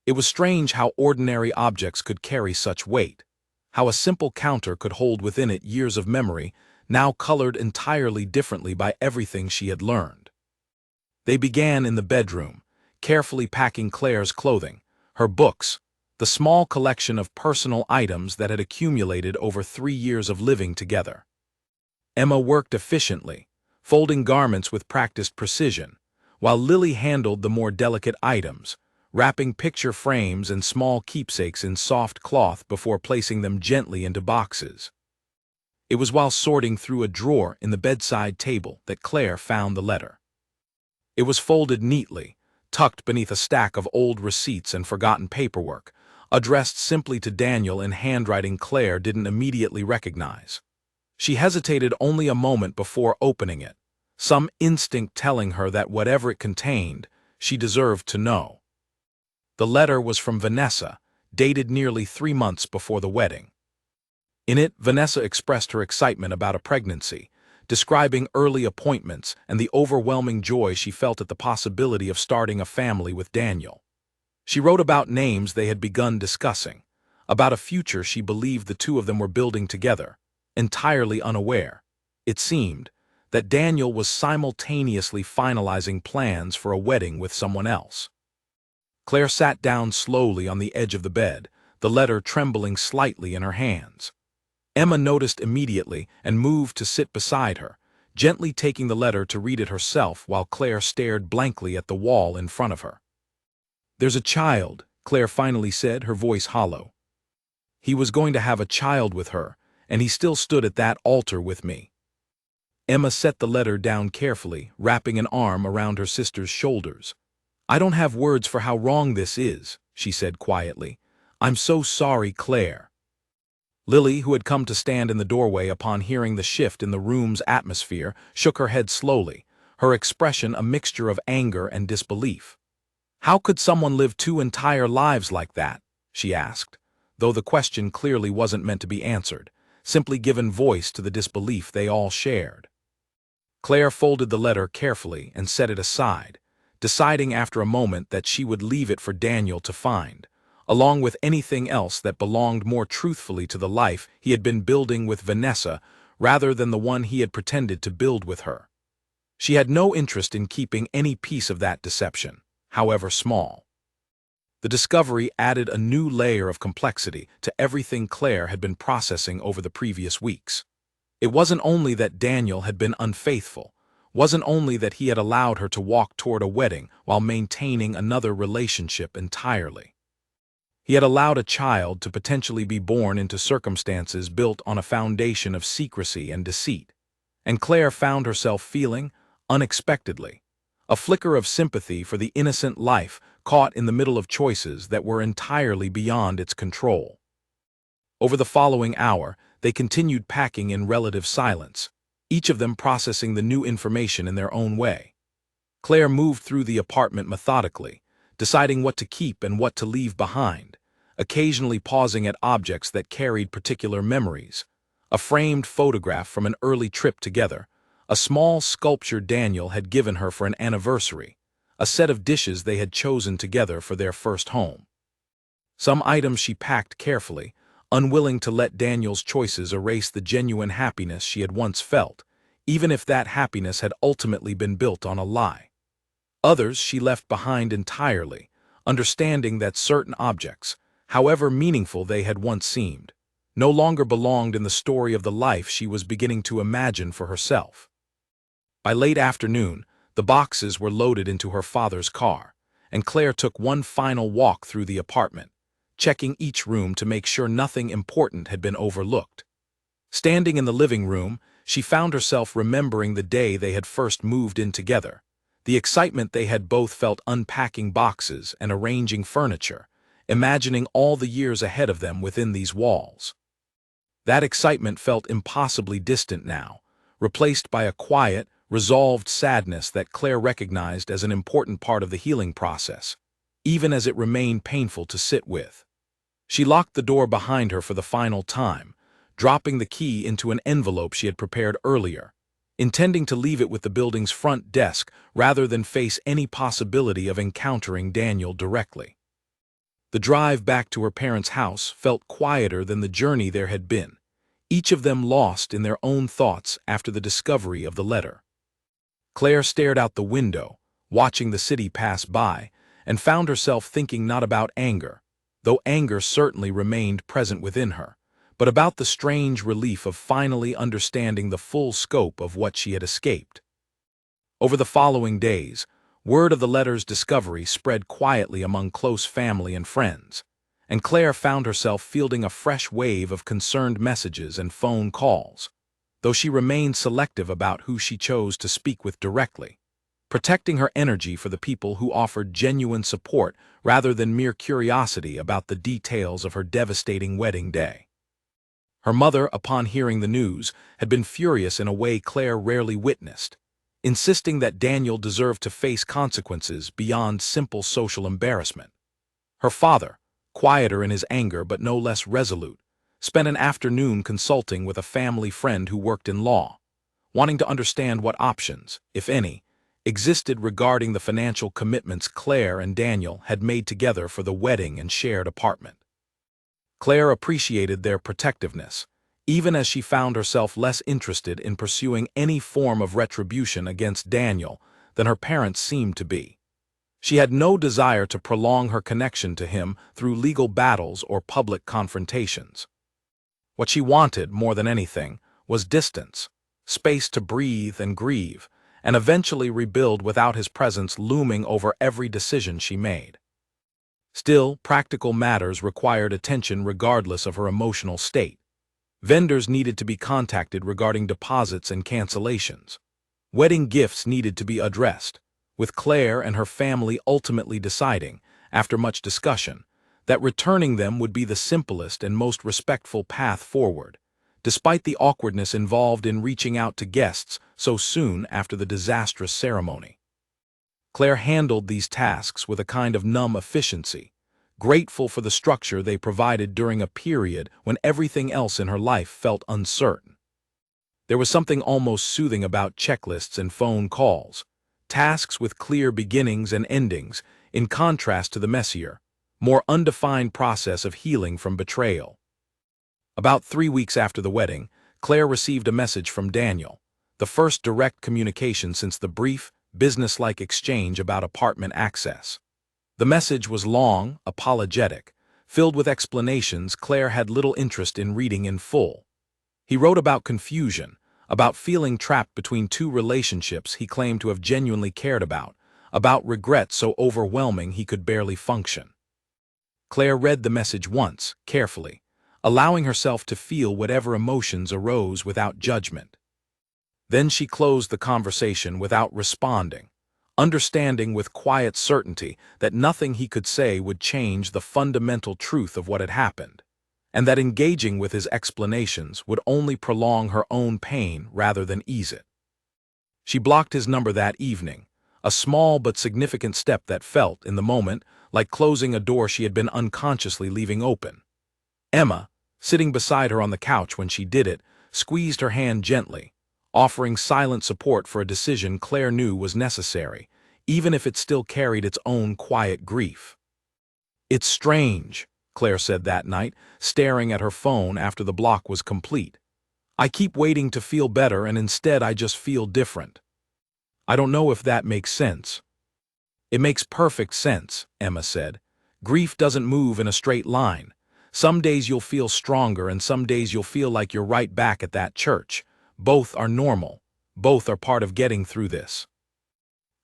It was strange how ordinary objects could carry such weight, how a simple counter could hold within it years of memory, now colored entirely differently by everything she had learned. They began in the bedroom, carefully packing Claire's clothing, her books, the small collection of personal items that had accumulated over 3 years of living together. Emma worked efficiently, folding garments with practiced precision, while Lily handled the more delicate items, wrapping picture frames and small keepsakes in soft cloth before placing them gently into boxes. It was while sorting through a drawer in the bedside table that Claire found the letter. It was folded neatly, tucked beneath a stack of old receipts and forgotten paperwork, addressed simply to Daniel in handwriting Claire didn't immediately recognize. She hesitated only a moment before opening it, some instinct telling her that whatever it contained, she deserved to know. The letter was from Vanessa, dated nearly 3 months before the wedding. In it, Vanessa expressed her excitement about a pregnancy, describing early appointments and the overwhelming joy she felt at the possibility of starting a family with Daniel. She wrote about names they had begun discussing, about a future she believed the two of them were building together, entirely unaware, it seemed, that Daniel was simultaneously finalizing plans for a wedding with someone else. Claire sat down slowly on the edge of the bed, the letter trembling slightly in her hands. Emma noticed immediately and moved to sit beside her, gently taking the letter to read it herself while Claire stared blankly at the wall in front of her. "There's a child," Claire finally said, her voice hollow. "He was going to have a child with her, and he still stood at that altar with me." Emma set the letter down carefully, wrapping an arm around her sister's shoulders. "I don't have words for how wrong this is," she said quietly. "I'm so sorry, Claire." Lily, who had come to stand in the doorway upon hearing the shift in the room's atmosphere, shook her head slowly, her expression a mixture of anger and disbelief. "How could someone live 2 entire lives like that?" she asked, though the question clearly wasn't meant to be answered, simply given voice to the disbelief they all shared. Claire folded the letter carefully and set it aside, deciding after a moment that she would leave it for Daniel to find, along with anything else that belonged more truthfully to the life he had been building with Vanessa rather than the one he had pretended to build with her. She had no interest in keeping any piece of that deception, however small. The discovery added a new layer of complexity to everything Claire had been processing over the previous weeks. It wasn't only that Daniel had been unfaithful, wasn't only that he had allowed her to walk toward a wedding while maintaining another relationship entirely. He had allowed a child to potentially be born into circumstances built on a foundation of secrecy and deceit, and Claire found herself feeling, unexpectedly, a flicker of sympathy for the innocent life caught in the middle of choices that were entirely beyond its control. Over the following hour, they continued packing in relative silence, each of them processing the new information in their own way. Claire moved through the apartment methodically, deciding what to keep and what to leave behind, occasionally pausing at objects that carried particular memories. A framed photograph from an early trip together, a small sculpture Daniel had given her for an anniversary, a set of dishes they had chosen together for their first home. Some items she packed carefully, unwilling to let Daniel's choices erase the genuine happiness she had once felt, even if that happiness had ultimately been built on a lie. Others she left behind entirely, understanding that certain objects, however meaningful they had once seemed, no longer belonged in the story of the life she was beginning to imagine for herself. By late afternoon, the boxes were loaded into her father's car, and Claire took one final walk through the apartment, checking each room to make sure nothing important had been overlooked. Standing in the living room, she found herself remembering the day they had first moved in together, the excitement they had both felt unpacking boxes and arranging furniture, imagining all the years ahead of them within these walls. That excitement felt impossibly distant now, replaced by a quiet, resolved sadness that Claire recognized as an important part of the healing process, even as it remained painful to sit with. She locked the door behind her for the final time, dropping the key into an envelope she had prepared earlier, intending to leave it with the building's front desk rather than face any possibility of encountering Daniel directly. The drive back to her parents' house felt quieter than the journey there had been, each of them lost in their own thoughts after the discovery of the letter. Claire stared out the window, watching the city pass by, and found herself thinking not about anger, though anger certainly remained present within her, but about the strange relief of finally understanding the full scope of what she had escaped. Over the following days, word of the letter's discovery spread quietly among close family and friends, and Claire found herself fielding a fresh wave of concerned messages and phone calls, though she remained selective about who she chose to speak with directly, protecting her energy for the people who offered genuine support rather than mere curiosity about the details of her devastating wedding day. Her mother, upon hearing the news, had been furious in a way Claire rarely witnessed, insisting that Daniel deserved to face consequences beyond simple social embarrassment. Her father, quieter in his anger but no less resolute, spent an afternoon consulting with a family friend who worked in law, wanting to understand what options, if any, existed regarding the financial commitments Claire and Daniel had made together for the wedding and shared apartment. Claire appreciated their protectiveness, even as she found herself less interested in pursuing any form of retribution against Daniel than her parents seemed to be. She had no desire to prolong her connection to him through legal battles or public confrontations. What she wanted, more than anything, was distance, space to breathe and grieve, and eventually rebuild without his presence looming over every decision she made. Still, practical matters required attention regardless of her emotional state. Vendors needed to be contacted regarding deposits and cancellations. Wedding gifts needed to be addressed, with Claire and her family ultimately deciding, after much discussion, that returning them would be the simplest and most respectful path forward, despite the awkwardness involved in reaching out to guests so soon after the disastrous ceremony. Claire handled these tasks with a kind of numb efficiency, grateful for the structure they provided during a period when everything else in her life felt uncertain. There was something almost soothing about checklists and phone calls, tasks with clear beginnings and endings, in contrast to the messier, more undefined process of healing from betrayal. About 3 weeks after the wedding, Claire received a message from Daniel, the first direct communication since the brief, businesslike exchange about apartment access. The message was long, apologetic, filled with explanations Claire had little interest in reading in full. He wrote about confusion, about feeling trapped between two relationships he claimed to have genuinely cared about regret so overwhelming he could barely function. Claire read the message once, carefully, allowing herself to feel whatever emotions arose without judgment. Then she closed the conversation without responding, understanding with quiet certainty that nothing he could say would change the fundamental truth of what had happened, and that engaging with his explanations would only prolong her own pain rather than ease it. She blocked his number that evening, a small but significant step that felt, in the moment, like closing a door she had been unconsciously leaving open. Emma, sitting beside her on the couch when she did it, squeezed her hand gently, offering silent support for a decision Claire knew was necessary, even if it still carried its own quiet grief. "It's strange," Claire said that night, staring at her phone after the block was complete. "I keep waiting to feel better and instead I just feel different. I don't know if that makes sense." "It makes perfect sense," Emma said. "Grief doesn't move in a straight line. Some days you'll feel stronger and some days you'll feel like you're right back at that church. Both are normal. Both are part of getting through this."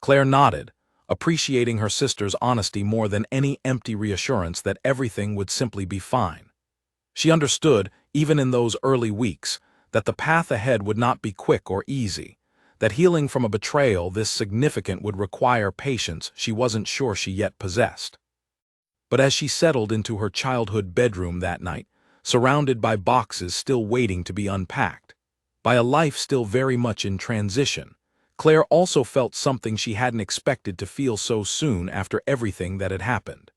Claire nodded, appreciating her sister's honesty more than any empty reassurance that everything would simply be fine. She understood, even in those early weeks, that the path ahead would not be quick or easy, that healing from a betrayal this significant would require patience she wasn't sure she yet possessed. But as she settled into her childhood bedroom that night, surrounded by boxes still waiting to be unpacked, by a life still very much in transition, Claire also felt something she hadn't expected to feel so soon after everything that had happened.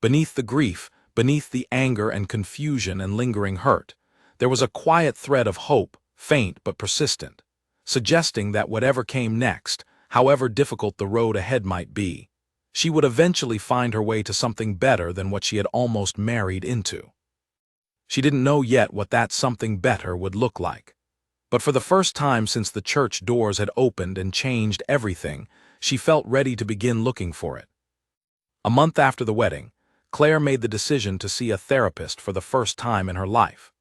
Beneath the grief, beneath the anger and confusion and lingering hurt, there was a quiet thread of hope, faint but persistent, suggesting that whatever came next, however difficult the road ahead might be, she would eventually find her way to something better than what she had almost married into. She didn't know yet what that something better would look like. But for the first time since the church doors had opened and changed everything, she felt ready to begin looking for it. A month after the wedding, Claire made the decision to see a therapist for the first time in her life.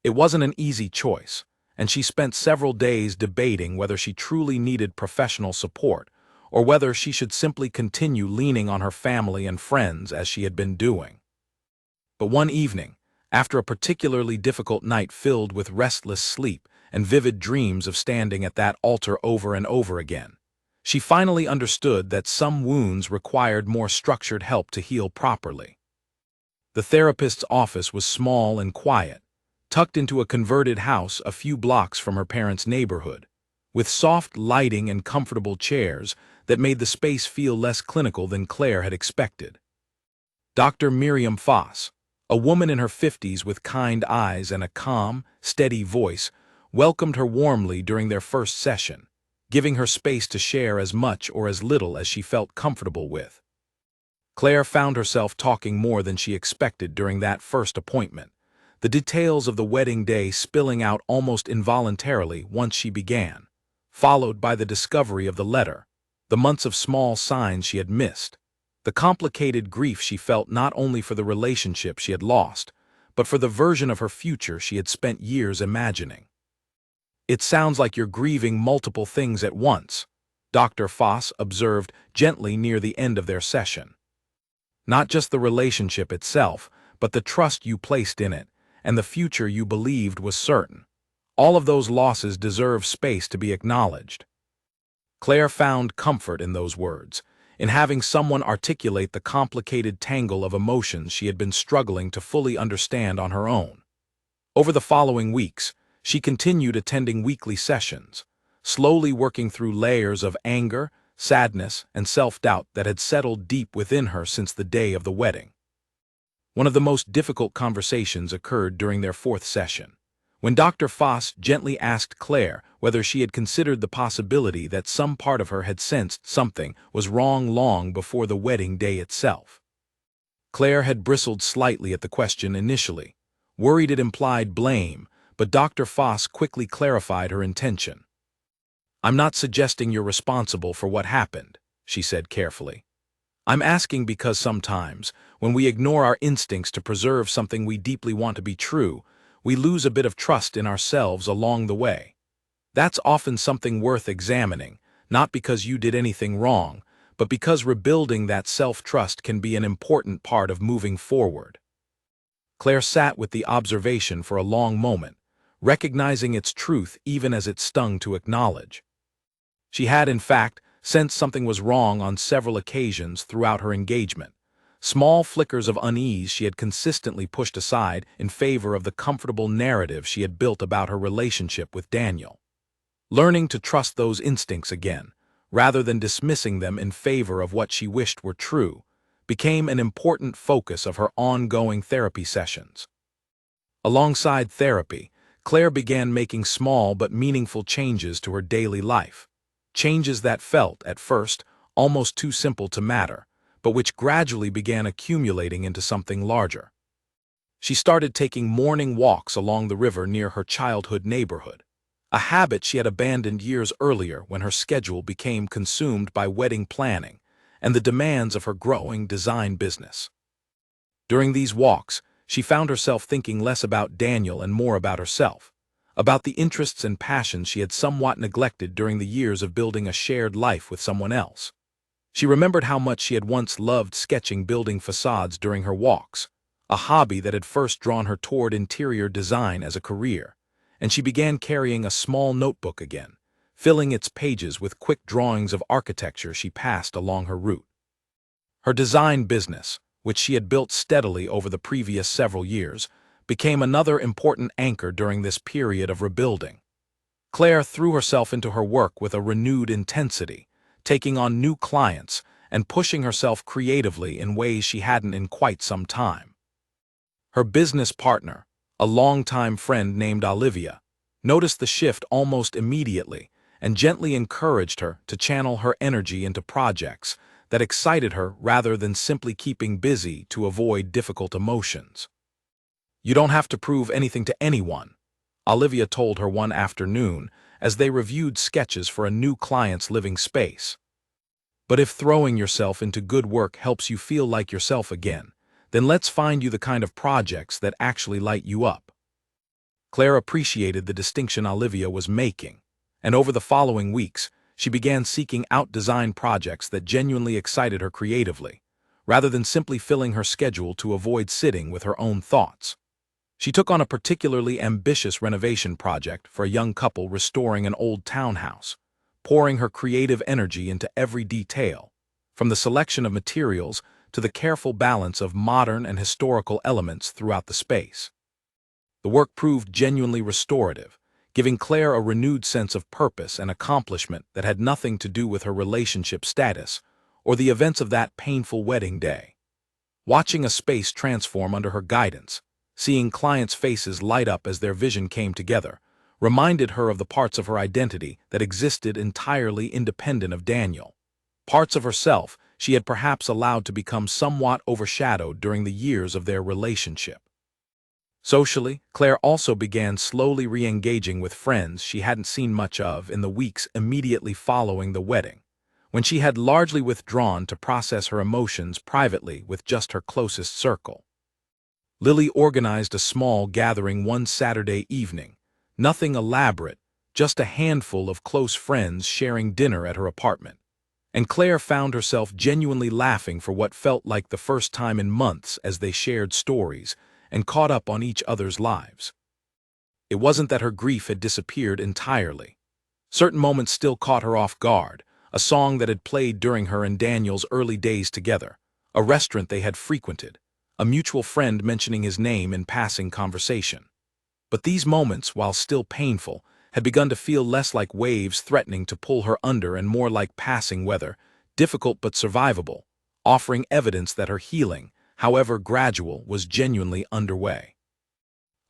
It wasn't an easy choice, and she spent several days debating whether she truly needed professional support or whether she should simply continue leaning on her family and friends as she had been doing. But one evening, after a particularly difficult night filled with restless sleep and vivid dreams of standing at that altar over and over again, she finally understood that some wounds required more structured help to heal properly. The therapist's office was small and quiet, tucked into a converted house a few blocks from her parents' neighborhood, with soft lighting and comfortable chairs that made the space feel less clinical than Claire had expected. Dr. Miriam Foss, a woman in her 50s with kind eyes and a calm, steady voice, welcomed her warmly during their first session, giving her space to share as much or as little as she felt comfortable with. Claire found herself talking more than she expected during that first appointment, the details of the wedding day spilling out almost involuntarily once she began, followed by the discovery of the letter, the months of small signs she had missed, the complicated grief she felt not only for the relationship she had lost, but for the version of her future she had spent years imagining. "It sounds like you're grieving multiple things at once," Dr. Foss observed gently near the end of their session. "Not just the relationship itself, but the trust you placed in it, and the future you believed was certain. All of those losses deserve space to be acknowledged." Claire found comfort in those words, in having someone articulate the complicated tangle of emotions she had been struggling to fully understand on her own. Over the following weeks, she continued attending weekly sessions, slowly working through layers of anger, sadness, and self-doubt that had settled deep within her since the day of the wedding. One of the most difficult conversations occurred during their fourth session, when Dr. Foss gently asked Claire whether she had considered the possibility that some part of her had sensed something was wrong long before the wedding day itself. Claire had bristled slightly at the question initially, worried it implied blame, but Dr. Foss quickly clarified her intention. "I'm not suggesting you're responsible for what happened," she said carefully. "I'm asking because sometimes, when we ignore our instincts to preserve something we deeply want to be true, we lose a bit of trust in ourselves along the way. That's often something worth examining, not because you did anything wrong, but because rebuilding that self-trust can be an important part of moving forward." Claire sat with the observation for a long moment, recognizing its truth even as it stung to acknowledge. She had, in fact, sensed something was wrong on several occasions throughout her engagement. Small flickers of unease she had consistently pushed aside in favor of the comfortable narrative she had built about her relationship with Daniel. Learning to trust those instincts again, rather than dismissing them in favor of what she wished were true, became an important focus of her ongoing therapy sessions. Alongside therapy, Claire began making small but meaningful changes to her daily life. Changes that felt, at first, almost too simple to matter, but which gradually began accumulating into something larger. She started taking morning walks along the river near her childhood neighborhood, a habit she had abandoned years earlier when her schedule became consumed by wedding planning and the demands of her growing design business. During these walks, she found herself thinking less about Daniel and more about herself, about the interests and passions she had somewhat neglected during the years of building a shared life with someone else. She remembered how much she had once loved sketching building facades during her walks, a hobby that had first drawn her toward interior design as a career, and she began carrying a small notebook again, filling its pages with quick drawings of architecture she passed along her route. Her design business, which she had built steadily over the previous several years, became another important anchor during this period of rebuilding. Claire threw herself into her work with a renewed intensity, taking on new clients and pushing herself creatively in ways she hadn't in quite some time. Her business partner, a longtime friend named Olivia, noticed the shift almost immediately and gently encouraged her to channel her energy into projects that excited her rather than simply keeping busy to avoid difficult emotions. "You don't have to prove anything to anyone," Olivia told her one afternoon as they reviewed sketches for a new client's living space. "But if throwing yourself into good work helps you feel like yourself again, then let's find you the kind of projects that actually light you up." Claire appreciated the distinction Olivia was making, and over the following weeks, she began seeking out design projects that genuinely excited her creatively, rather than simply filling her schedule to avoid sitting with her own thoughts. She took on a particularly ambitious renovation project for a young couple restoring an old townhouse, pouring her creative energy into every detail, from the selection of materials to the careful balance of modern and historical elements throughout the space. The work proved genuinely restorative, giving Claire a renewed sense of purpose and accomplishment that had nothing to do with her relationship status or the events of that painful wedding day. Watching a space transform under her guidance, seeing clients' faces light up as their vision came together, reminded her of the parts of her identity that existed entirely independent of Daniel. Parts of herself she had perhaps allowed to become somewhat overshadowed during the years of their relationship. Socially, Claire also began slowly re-engaging with friends she hadn't seen much of in the weeks immediately following the wedding, when she had largely withdrawn to process her emotions privately with just her closest circle. Lily organized a small gathering one Saturday evening, nothing elaborate, just a handful of close friends sharing dinner at her apartment, and Claire found herself genuinely laughing for what felt like the first time in months as they shared stories and caught up on each other's lives. It wasn't that her grief had disappeared entirely. Certain moments still caught her off guard, a song that had played during her and Daniel's early days together, a restaurant they had frequented, a mutual friend mentioning his name in passing conversation. But these moments, while still painful, had begun to feel less like waves threatening to pull her under and more like passing weather, difficult but survivable, offering evidence that her healing, however gradual, was genuinely underway.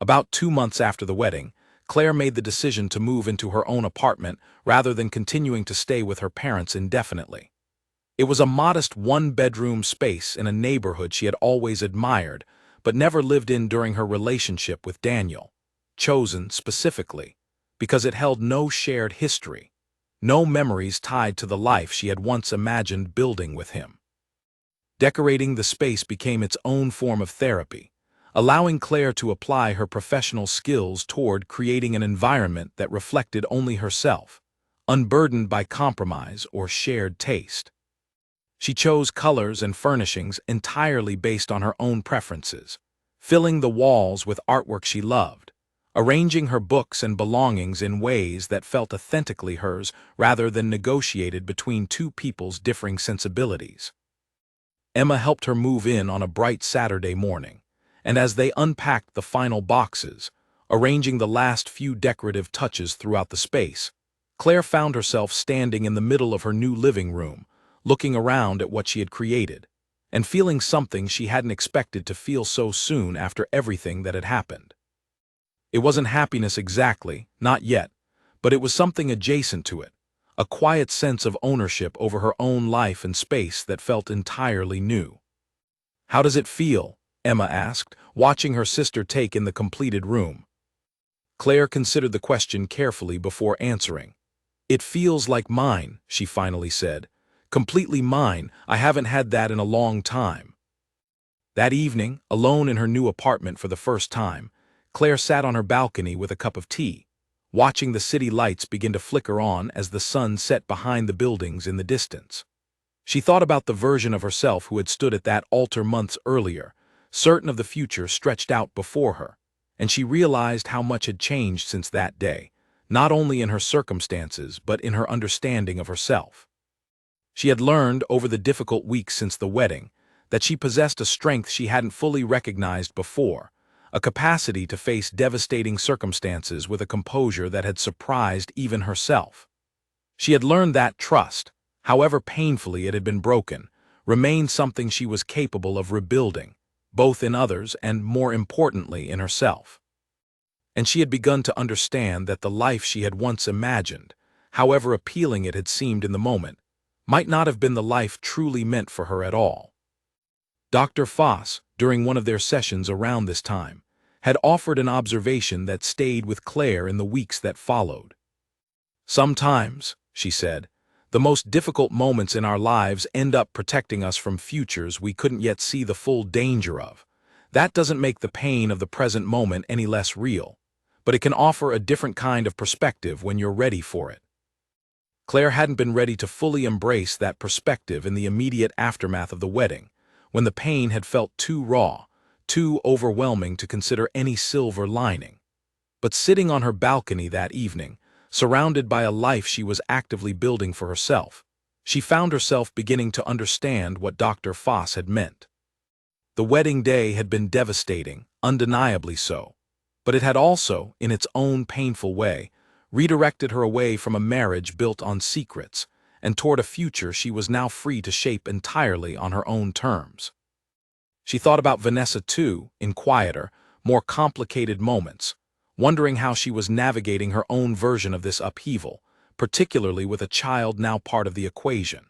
About 2 months after the wedding, Claire made the decision to move into her own apartment rather than continuing to stay with her parents indefinitely. It was a modest one-bedroom space in a neighborhood she had always admired, but never lived in during her relationship with Daniel, chosen specifically because it held no shared history, no memories tied to the life she had once imagined building with him. Decorating the space became its own form of therapy, allowing Claire to apply her professional skills toward creating an environment that reflected only herself, unburdened by compromise or shared taste. She chose colors and furnishings entirely based on her own preferences, filling the walls with artwork she loved, arranging her books and belongings in ways that felt authentically hers rather than negotiated between two people's differing sensibilities. Emma helped her move in on a bright Saturday morning, and as they unpacked the final boxes, arranging the last few decorative touches throughout the space, Claire found herself standing in the middle of her new living room, looking around at what she had created, and feeling something she hadn't expected to feel so soon after everything that had happened. It wasn't happiness exactly, not yet, but it was something adjacent to it, a quiet sense of ownership over her own life and space that felt entirely new. "How does it feel?" Emma asked, watching her sister take in the completed room. Claire considered the question carefully before answering. "It feels like mine," she finally said. "Completely mine. I haven't had that in a long time." That evening, alone in her new apartment for the first time, Claire sat on her balcony with a cup of tea, watching the city lights begin to flicker on as the sun set behind the buildings in the distance. She thought about the version of herself who had stood at that altar months earlier, certain of the future stretched out before her, and she realized how much had changed since that day, not only in her circumstances but in her understanding of herself. She had learned over the difficult weeks since the wedding that she possessed a strength she hadn't fully recognized before, a capacity to face devastating circumstances with a composure that had surprised even herself. She had learned that trust, however painfully it had been broken, remained something she was capable of rebuilding, both in others and, more importantly, in herself. And she had begun to understand that the life she had once imagined, however appealing it had seemed in the moment, might not have been the life truly meant for her at all. Dr. Foss, during one of their sessions around this time, had offered an observation that stayed with Claire in the weeks that followed. "Sometimes," she said, "the most difficult moments in our lives end up protecting us from futures we couldn't yet see the full danger of. That doesn't make the pain of the present moment any less real, but it can offer a different kind of perspective when you're ready for it." Claire hadn't been ready to fully embrace that perspective in the immediate aftermath of the wedding, when the pain had felt too raw, too overwhelming to consider any silver lining. But sitting on her balcony that evening, surrounded by a life she was actively building for herself, she found herself beginning to understand what Dr. Foss had meant. The wedding day had been devastating, undeniably so, but it had also, in its own painful way, redirected her away from a marriage built on secrets and toward a future she was now free to shape entirely on her own terms. She thought about Vanessa too, in quieter, more complicated moments, wondering how she was navigating her own version of this upheaval, particularly with a child now part of the equation.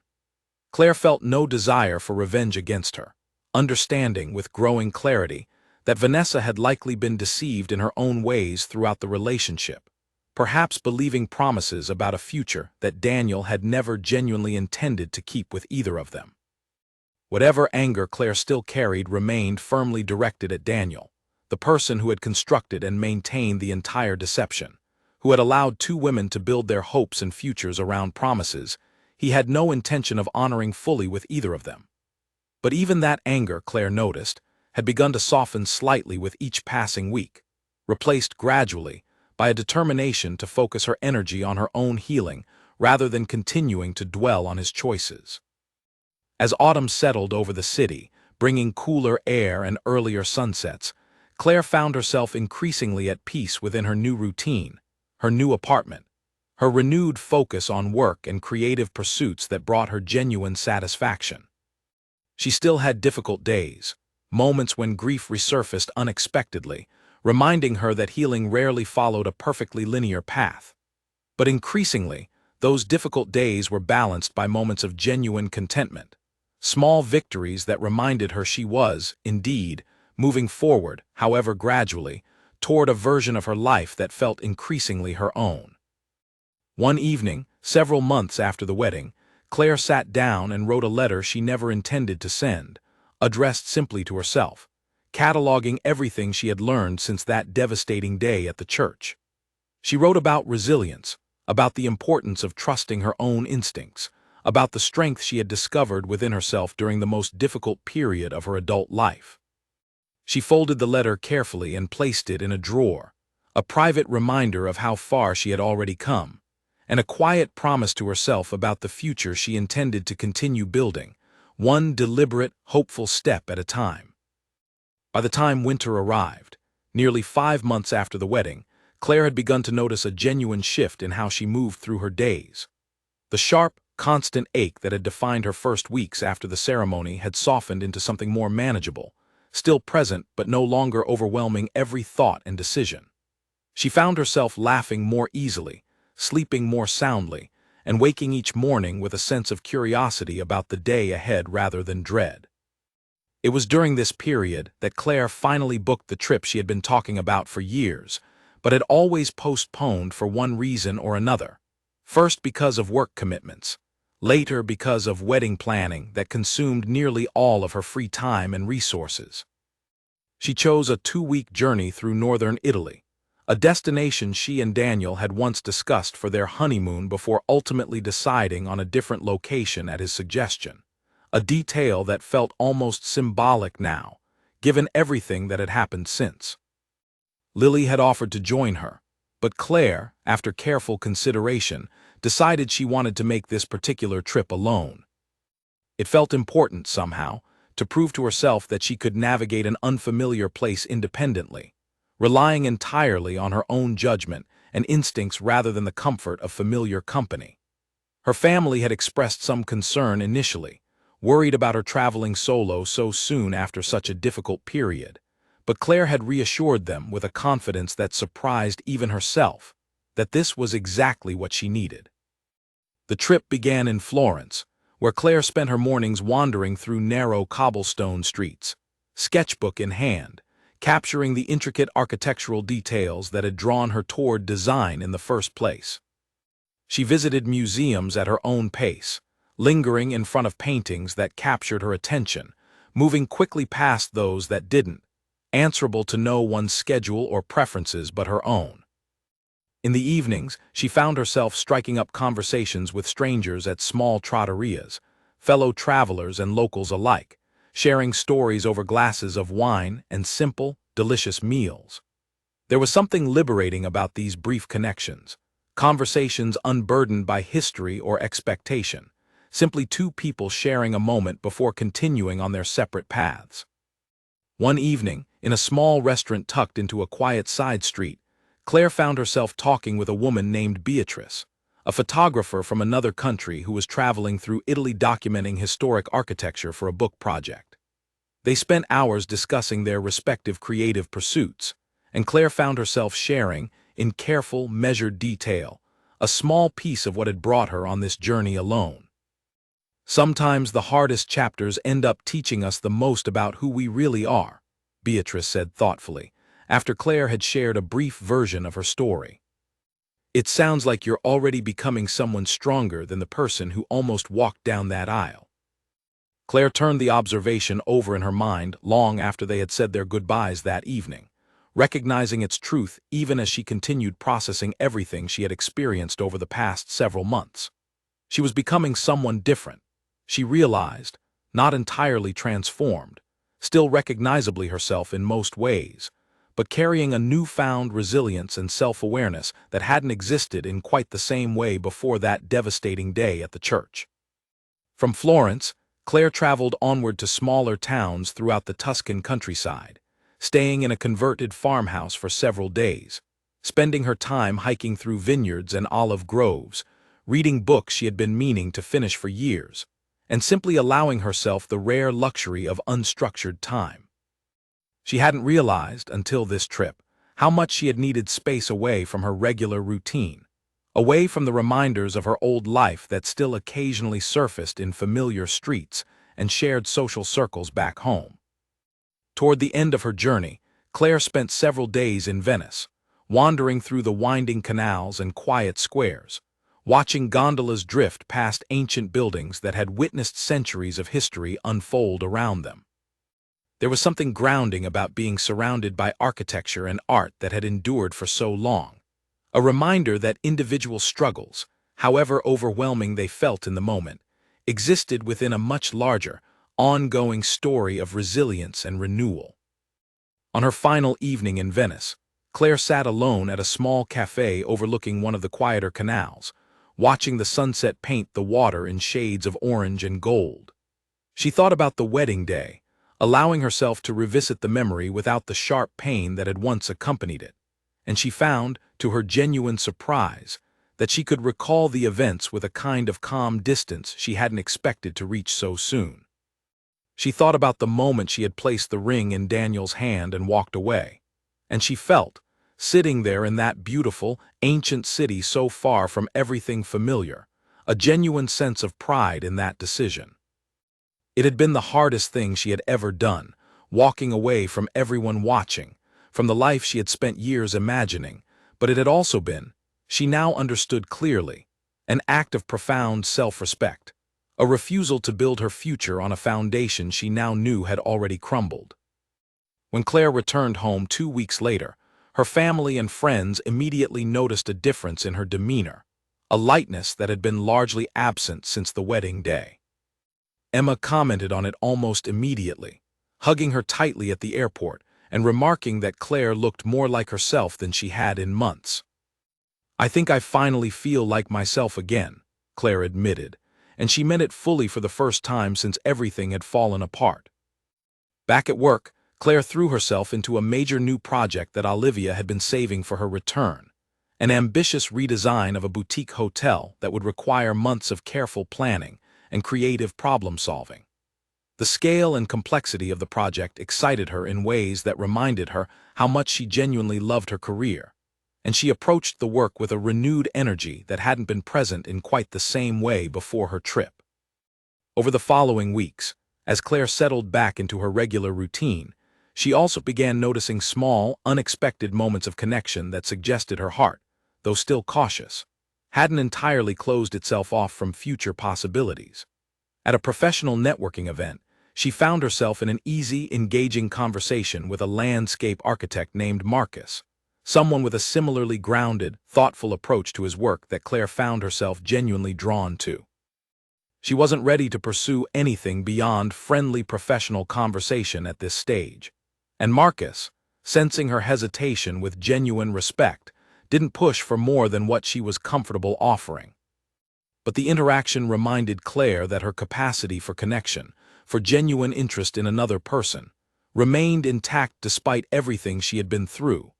Claire felt no desire for revenge against her, understanding with growing clarity that Vanessa had likely been deceived in her own ways throughout the relationship, perhaps believing promises about a future that Daniel had never genuinely intended to keep with either of them. Whatever anger Claire still carried remained firmly directed at Daniel, the person who had constructed and maintained the entire deception, who had allowed two women to build their hopes and futures around promises he had no intention of honoring fully with either of them. But even that anger, Claire noticed, had begun to soften slightly with each passing week, replaced gradually by a determination to focus her energy on her own healing rather than continuing to dwell on his choices. As autumn settled over the city, bringing cooler air and earlier sunsets, Claire found herself increasingly at peace within her new routine, her new apartment, her renewed focus on work and creative pursuits that brought her genuine satisfaction. She still had difficult days, moments when grief resurfaced unexpectedly, reminding her that healing rarely followed a perfectly linear path. But increasingly, those difficult days were balanced by moments of genuine contentment, small victories that reminded her she was, indeed, moving forward, however gradually, toward a version of her life that felt increasingly her own. One evening, several months after the wedding, Claire sat down and wrote a letter she never intended to send, addressed simply to herself, cataloging everything she had learned since that devastating day at the church. She wrote about resilience, about the importance of trusting her own instincts, about the strength she had discovered within herself during the most difficult period of her adult life. She folded the letter carefully and placed it in a drawer, a private reminder of how far she had already come, and a quiet promise to herself about the future she intended to continue building, one deliberate, hopeful step at a time. By the time winter arrived, nearly 5 months after the wedding, Claire had begun to notice a genuine shift in how she moved through her days. The sharp, constant ache that had defined her first weeks after the ceremony had softened into something more manageable, still present but no longer overwhelming every thought and decision. She found herself laughing more easily, sleeping more soundly, and waking each morning with a sense of curiosity about the day ahead rather than dread. It was during this period that Claire finally booked the trip she had been talking about for years, but had always postponed for one reason or another. First because of work commitments, later because of wedding planning that consumed nearly all of her free time and resources. She chose a 2-week journey through northern Italy, a destination she and Daniel had once discussed for their honeymoon before ultimately deciding on a different location at his suggestion, a detail that felt almost symbolic now, given everything that had happened since. Lily had offered to join her, but Claire, after careful consideration, decided she wanted to make this particular trip alone. It felt important, somehow, to prove to herself that she could navigate an unfamiliar place independently, relying entirely on her own judgment and instincts rather than the comfort of familiar company. Her family had expressed some concern initially, worried about her traveling solo so soon after such a difficult period, but Claire had reassured them with a confidence that surprised even herself, that this was exactly what she needed. The trip began in Florence, where Claire spent her mornings wandering through narrow cobblestone streets, sketchbook in hand, capturing the intricate architectural details that had drawn her toward design in the first place. She visited museums at her own pace, lingering in front of paintings that captured her attention, moving quickly past those that didn't, answerable to no one's schedule or preferences but her own. In the evenings, she found herself striking up conversations with strangers at small trattorias, fellow travelers and locals alike, sharing stories over glasses of wine and simple, delicious meals. There was something liberating about these brief connections, conversations unburdened by history or expectation, simply two people sharing a moment before continuing on their separate paths. One evening, in a small restaurant tucked into a quiet side street, Claire found herself talking with a woman named Beatrice, a photographer from another country who was traveling through Italy documenting historic architecture for a book project. They spent hours discussing their respective creative pursuits, and Claire found herself sharing, in careful, measured detail, a small piece of what had brought her on this journey alone. Sometimes the hardest chapters end up teaching us the most about who we really are, Beatrice said thoughtfully, after Claire had shared a brief version of her story. It sounds like you're already becoming someone stronger than the person who almost walked down that aisle. Claire turned the observation over in her mind long after they had said their goodbyes that evening, recognizing its truth even as she continued processing everything she had experienced over the past several months. She was becoming someone different, she realized, not entirely transformed, still recognizably herself in most ways, but carrying a newfound resilience and self-awareness that hadn't existed in quite the same way before that devastating day at the church. From Florence, Claire traveled onward to smaller towns throughout the Tuscan countryside, staying in a converted farmhouse for several days, spending her time hiking through vineyards and olive groves, reading books she had been meaning to finish for years, and simply allowing herself the rare luxury of unstructured time. She hadn't realized, until this trip, how much she had needed space away from her regular routine, away from the reminders of her old life that still occasionally surfaced in familiar streets and shared social circles back home. Toward the end of her journey, Claire spent several days in Venice, wandering through the winding canals and quiet squares, watching gondolas drift past ancient buildings that had witnessed centuries of history unfold around them. There was something grounding about being surrounded by architecture and art that had endured for so long, a reminder that individual struggles, however overwhelming they felt in the moment, existed within a much larger, ongoing story of resilience and renewal. On her final evening in Venice, Claire sat alone at a small cafe overlooking one of the quieter canals, watching the sunset paint the water in shades of orange and gold. She thought about the wedding day, allowing herself to revisit the memory without the sharp pain that had once accompanied it, and she found, to her genuine surprise, that she could recall the events with a kind of calm distance she hadn't expected to reach so soon. She thought about the moment she had placed the ring in Daniel's hand and walked away, and she felt, sitting there in that beautiful, ancient city so far from everything familiar, a genuine sense of pride in that decision. It had been the hardest thing she had ever done, walking away from everyone watching, from the life she had spent years imagining, but it had also been, she now understood clearly, an act of profound self-respect, a refusal to build her future on a foundation she now knew had already crumbled. When Claire returned home 2 weeks later, her family and friends immediately noticed a difference in her demeanor, a lightness that had been largely absent since the wedding day. Emma commented on it almost immediately, hugging her tightly at the airport and remarking that Claire looked more like herself than she had in months. "I think I finally feel like myself again," Claire admitted, and she meant it fully for the first time since everything had fallen apart. Back at work, Claire threw herself into a major new project that Olivia had been saving for her return, an ambitious redesign of a boutique hotel that would require months of careful planning and creative problem-solving. The scale and complexity of the project excited her in ways that reminded her how much she genuinely loved her career, and she approached the work with a renewed energy that hadn't been present in quite the same way before her trip. Over the following weeks, as Claire settled back into her regular routine, she also began noticing small, unexpected moments of connection that suggested her heart, though still cautious, hadn't entirely closed itself off from future possibilities. At a professional networking event, she found herself in an easy, engaging conversation with a landscape architect named Marcus, someone with a similarly grounded, thoughtful approach to his work that Claire found herself genuinely drawn to. She wasn't ready to pursue anything beyond friendly professional conversation at this stage, and Marcus, sensing her hesitation with genuine respect, didn't push for more than what she was comfortable offering. But the interaction reminded Claire that her capacity for connection, for genuine interest in another person, remained intact despite everything she had been through,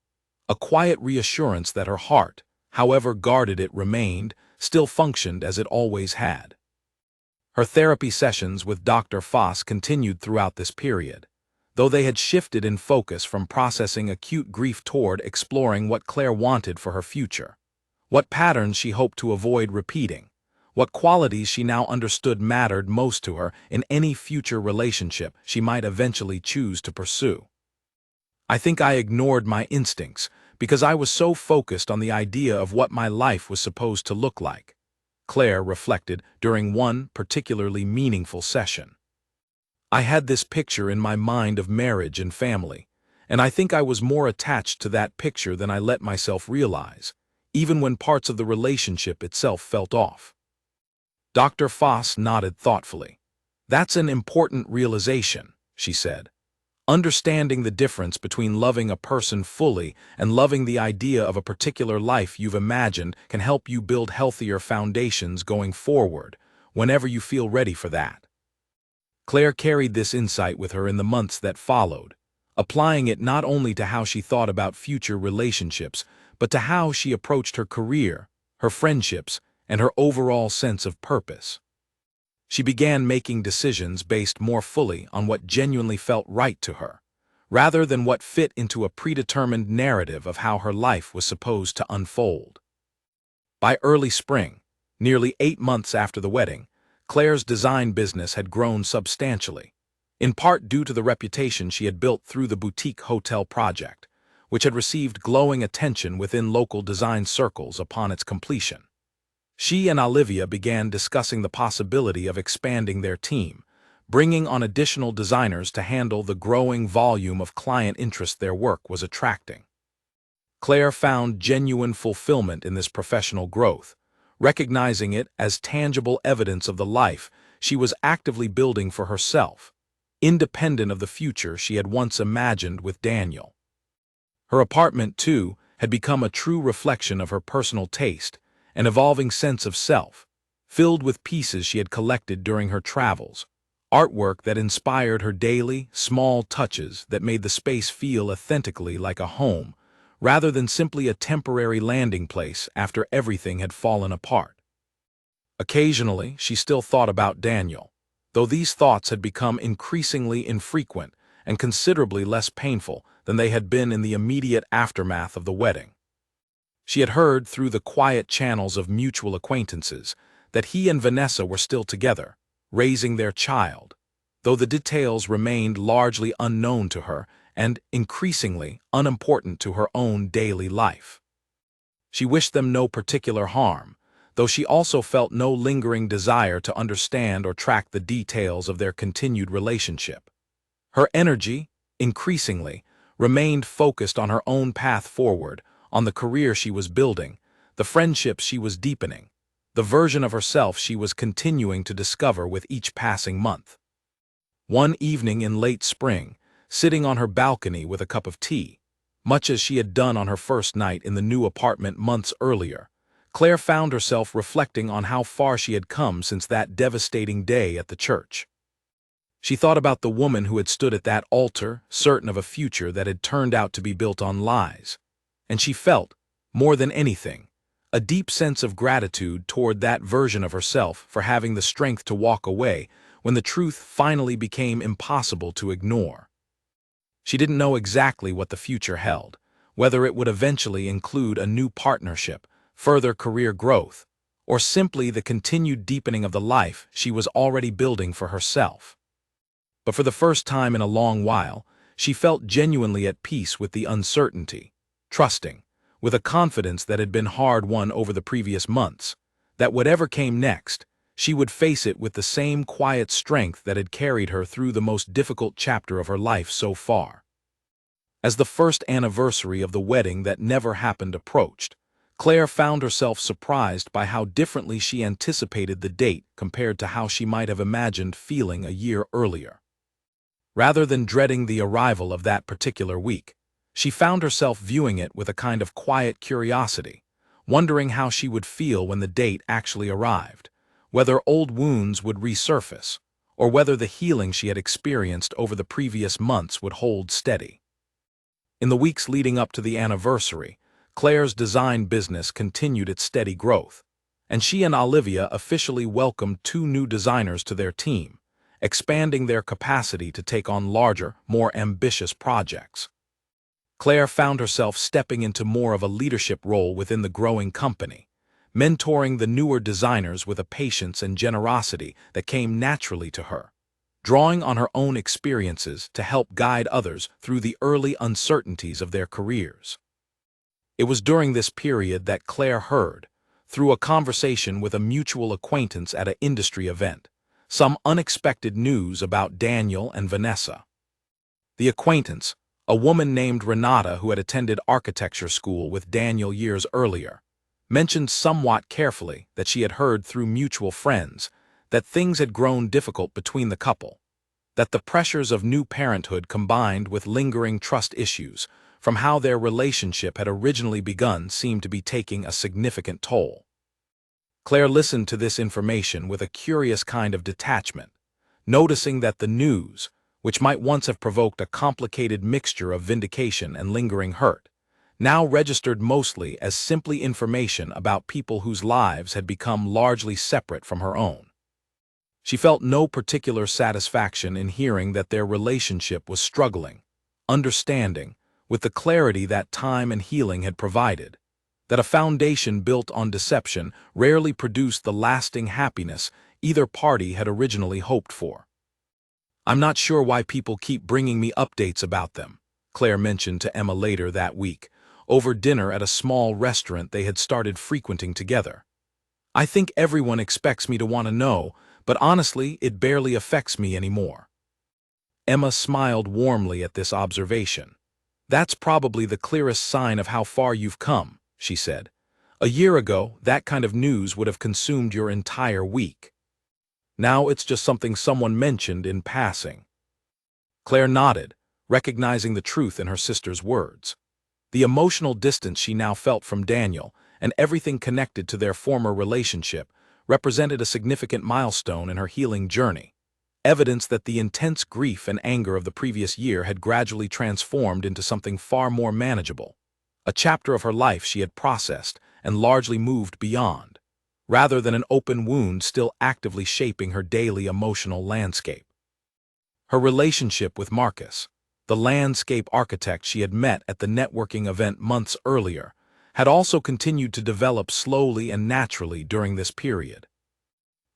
a quiet reassurance that her heart, however guarded it remained, still functioned as it always had. Her therapy sessions with Dr. Foss continued throughout this period, though they had shifted in focus from processing acute grief toward exploring what Claire wanted for her future, what patterns she hoped to avoid repeating, what qualities she now understood mattered most to her in any future relationship she might eventually choose to pursue. "I think I ignored my instincts because I was so focused on the idea of what my life was supposed to look like," Claire reflected during one particularly meaningful session. "I had this picture in my mind of marriage and family, and I think I was more attached to that picture than I let myself realize, even when parts of the relationship itself felt off." Dr. Foss nodded thoughtfully. "That's an important realization," she said. "Understanding the difference between loving a person fully and loving the idea of a particular life you've imagined can help you build healthier foundations going forward, whenever you feel ready for that." Claire carried this insight with her in the months that followed, applying it not only to how she thought about future relationships, but to how she approached her career, her friendships, and her overall sense of purpose. She began making decisions based more fully on what genuinely felt right to her, rather than what fit into a predetermined narrative of how her life was supposed to unfold. By early spring, nearly 8 months after the wedding, Claire's design business had grown substantially, in part due to the reputation she had built through the boutique hotel project, which had received glowing attention within local design circles upon its completion. She and Olivia began discussing the possibility of expanding their team, bringing on additional designers to handle the growing volume of client interest their work was attracting. Claire found genuine fulfillment in this professional growth, recognizing it as tangible evidence of the life she was actively building for herself, independent of the future she had once imagined with Daniel. Her apartment, too, had become a true reflection of her personal taste, an evolving sense of self, filled with pieces she had collected during her travels, artwork that inspired her daily, small touches that made the space feel authentically like a home, rather than simply a temporary landing place after everything had fallen apart. Occasionally, she still thought about Daniel, though these thoughts had become increasingly infrequent and considerably less painful than they had been in the immediate aftermath of the wedding. She had heard through the quiet channels of mutual acquaintances that he and Vanessa were still together, raising their child, though the details remained largely unknown to her and increasingly unimportant to her own daily life. She wished them no particular harm, though she also felt no lingering desire to understand or track the details of their continued relationship. Her energy, increasingly, remained focused on her own path forward, on the career she was building, the friendships she was deepening, the version of herself she was continuing to discover with each passing month. One evening in late spring, sitting on her balcony with a cup of tea, much as she had done on her first night in the new apartment months earlier, Claire found herself reflecting on how far she had come since that devastating day at the church. She thought about the woman who had stood at that altar, certain of a future that had turned out to be built on lies, and she felt, more than anything, a deep sense of gratitude toward that version of herself for having the strength to walk away when the truth finally became impossible to ignore. She didn't know exactly what the future held, whether it would eventually include a new partnership, further career growth, or simply the continued deepening of the life she was already building for herself. But for the first time in a long while, she felt genuinely at peace with the uncertainty, trusting, with a confidence that had been hard-won over the previous months, that whatever came next, she would face it with the same quiet strength that had carried her through the most difficult chapter of her life so far. As the first anniversary of the wedding that never happened approached, Claire found herself surprised by how differently she anticipated the date compared to how she might have imagined feeling a year earlier. Rather than dreading the arrival of that particular week, she found herself viewing it with a kind of quiet curiosity, wondering how she would feel when the date actually arrived, whether old wounds would resurface, or whether the healing she had experienced over the previous months would hold steady. In the weeks leading up to the anniversary, Claire's design business continued its steady growth, and she and Olivia officially welcomed 2 new designers to their team, expanding their capacity to take on larger, more ambitious projects. Claire found herself stepping into more of a leadership role within the growing company, mentoring the newer designers with a patience and generosity that came naturally to her, drawing on her own experiences to help guide others through the early uncertainties of their careers. It was during this period that Claire heard, through a conversation with a mutual acquaintance at an industry event, some unexpected news about Daniel and Vanessa. The acquaintance, a woman named Renata who had attended architecture school with Daniel years earlier, mentioned somewhat carefully that she had heard through mutual friends that things had grown difficult between the couple, that the pressures of new parenthood combined with lingering trust issues from how their relationship had originally begun seemed to be taking a significant toll. Claire listened to this information with a curious kind of detachment, noticing that the news, which might once have provoked a complicated mixture of vindication and lingering hurt, now registered mostly as simply information about people whose lives had become largely separate from her own. She felt no particular satisfaction in hearing that their relationship was struggling, understanding, with the clarity that time and healing had provided, that a foundation built on deception rarely produced the lasting happiness either party had originally hoped for. "I'm not sure why people keep bringing me updates about them," Claire mentioned to Emma later that week, over dinner at a small restaurant they had started frequenting together. "I think everyone expects me to want to know, but honestly, it barely affects me anymore." Emma smiled warmly at this observation. "That's probably the clearest sign of how far you've come," she said. "A year ago, that kind of news would have consumed your entire week. Now it's just something someone mentioned in passing." Claire nodded, recognizing the truth in her sister's words. The emotional distance she now felt from Daniel, and everything connected to their former relationship, represented a significant milestone in her healing journey, evidence that the intense grief and anger of the previous year had gradually transformed into something far more manageable, a chapter of her life she had processed and largely moved beyond, rather than an open wound still actively shaping her daily emotional landscape. Her relationship with Marcus, the landscape architect she had met at the networking event months earlier, had also continued to develop slowly and naturally during this period.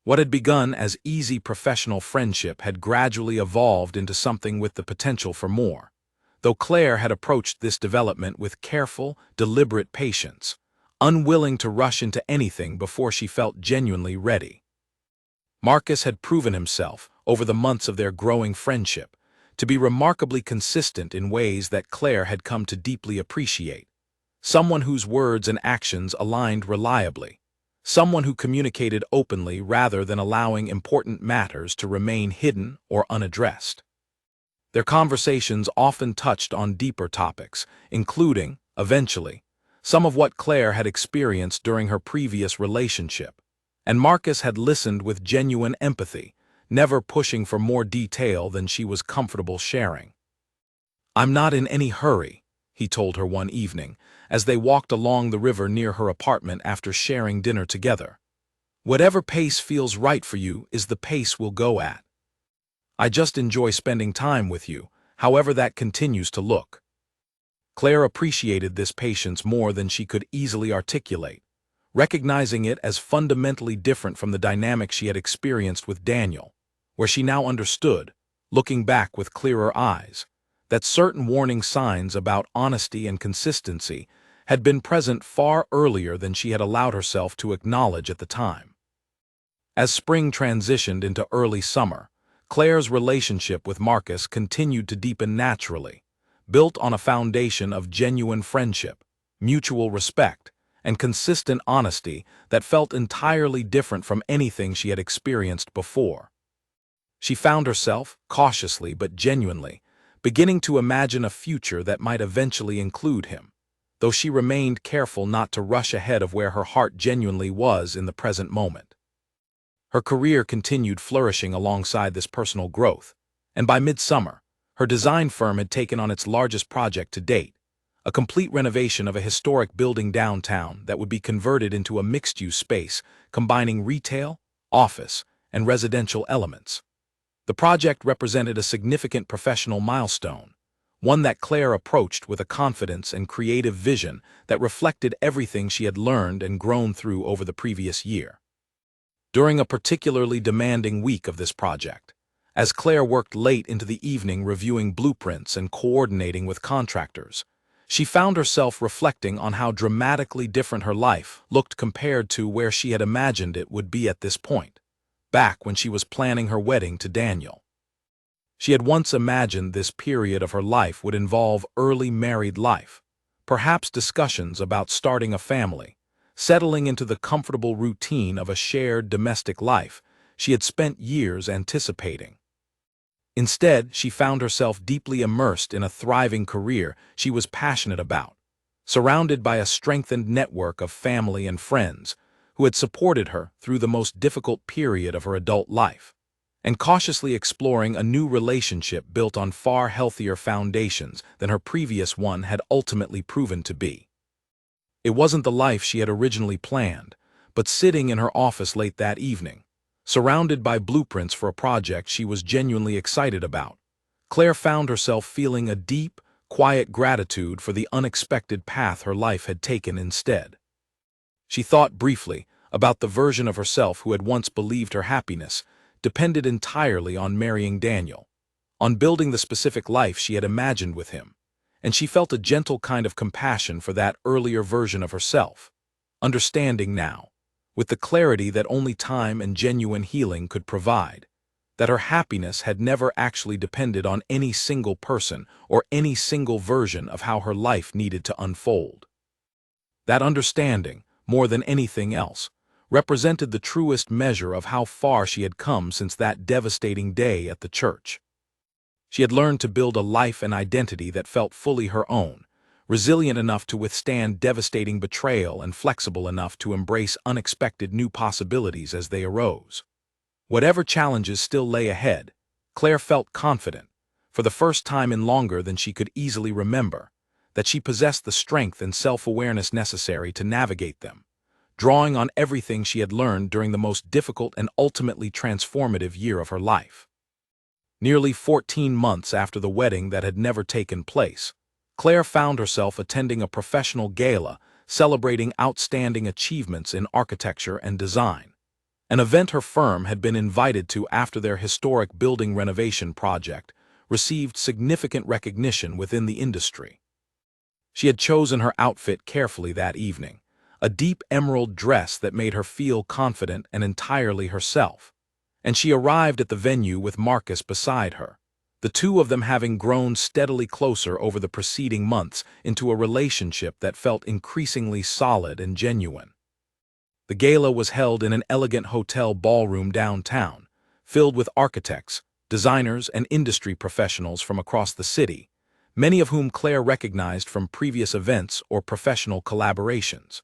What had begun as easy professional friendship had gradually evolved into something with the potential for more, though Claire had approached this development with careful, deliberate patience, unwilling to rush into anything before she felt genuinely ready. Marcus had proven himself, over the months of their growing friendship, to be remarkably consistent in ways that Claire had come to deeply appreciate. Someone whose words and actions aligned reliably. Someone who communicated openly rather than allowing important matters to remain hidden or unaddressed. Their conversations often touched on deeper topics, including, eventually, some of what Claire had experienced during her previous relationship, and Marcus had listened with genuine empathy, never pushing for more detail than she was comfortable sharing. "I'm not in any hurry," he told her one evening, as they walked along the river near her apartment after sharing dinner together. "Whatever pace feels right for you is the pace we'll go at. I just enjoy spending time with you, however that continues to look." Claire appreciated this patience more than she could easily articulate, recognizing it as fundamentally different from the dynamic she had experienced with Daniel, where she now understood, looking back with clearer eyes, that certain warning signs about honesty and consistency had been present far earlier than she had allowed herself to acknowledge at the time. As spring transitioned into early summer, Claire's relationship with Marcus continued to deepen naturally, built on a foundation of genuine friendship, mutual respect, and consistent honesty that felt entirely different from anything she had experienced before. She found herself, cautiously but genuinely, beginning to imagine a future that might eventually include him, though she remained careful not to rush ahead of where her heart genuinely was in the present moment. Her career continued flourishing alongside this personal growth, and by midsummer, her design firm had taken on its largest project to date, a complete renovation of a historic building downtown that would be converted into a mixed-use space combining retail, office, and residential elements. The project represented a significant professional milestone, one that Claire approached with a confidence and creative vision that reflected everything she had learned and grown through over the previous year. During a particularly demanding week of this project, as Claire worked late into the evening reviewing blueprints and coordinating with contractors, she found herself reflecting on how dramatically different her life looked compared to where she had imagined it would be at this point, back when she was planning her wedding to Daniel. She had once imagined this period of her life would involve early married life, perhaps discussions about starting a family, settling into the comfortable routine of a shared domestic life she had spent years anticipating. Instead, she found herself deeply immersed in a thriving career she was passionate about, surrounded by a strengthened network of family and friends who had supported her through the most difficult period of her adult life, and cautiously exploring a new relationship built on far healthier foundations than her previous one had ultimately proven to be. It wasn't the life she had originally planned, but sitting in her office late that evening, surrounded by blueprints for a project she was genuinely excited about, Claire found herself feeling a deep, quiet gratitude for the unexpected path her life had taken instead. She thought briefly about the version of herself who had once believed her happiness depended entirely on marrying Daniel, on building the specific life she had imagined with him, and she felt a gentle kind of compassion for that earlier version of herself, understanding now, with the clarity that only time and genuine healing could provide, that her happiness had never actually depended on any single person or any single version of how her life needed to unfold. That understanding, more than anything else, represented the truest measure of how far she had come since that devastating day at the church. She had learned to build a life and identity that felt fully her own, resilient enough to withstand devastating betrayal and flexible enough to embrace unexpected new possibilities as they arose. Whatever challenges still lay ahead, Claire felt confident, for the first time in longer than she could easily remember, that she possessed the strength and self-awareness necessary to navigate them, drawing on everything she had learned during the most difficult and ultimately transformative year of her life. Nearly 14 months after the wedding that had never taken place, Claire found herself attending a professional gala celebrating outstanding achievements in architecture and design, an event her firm had been invited to after their historic building renovation project received significant recognition within the industry. She had chosen her outfit carefully that evening, a deep emerald dress that made her feel confident and entirely herself, and she arrived at the venue with Marcus beside her, the two of them having grown steadily closer over the preceding months into a relationship that felt increasingly solid and genuine. The gala was held in an elegant hotel ballroom downtown, filled with architects, designers, and industry professionals from across the city, many of whom Claire recognized from previous events or professional collaborations.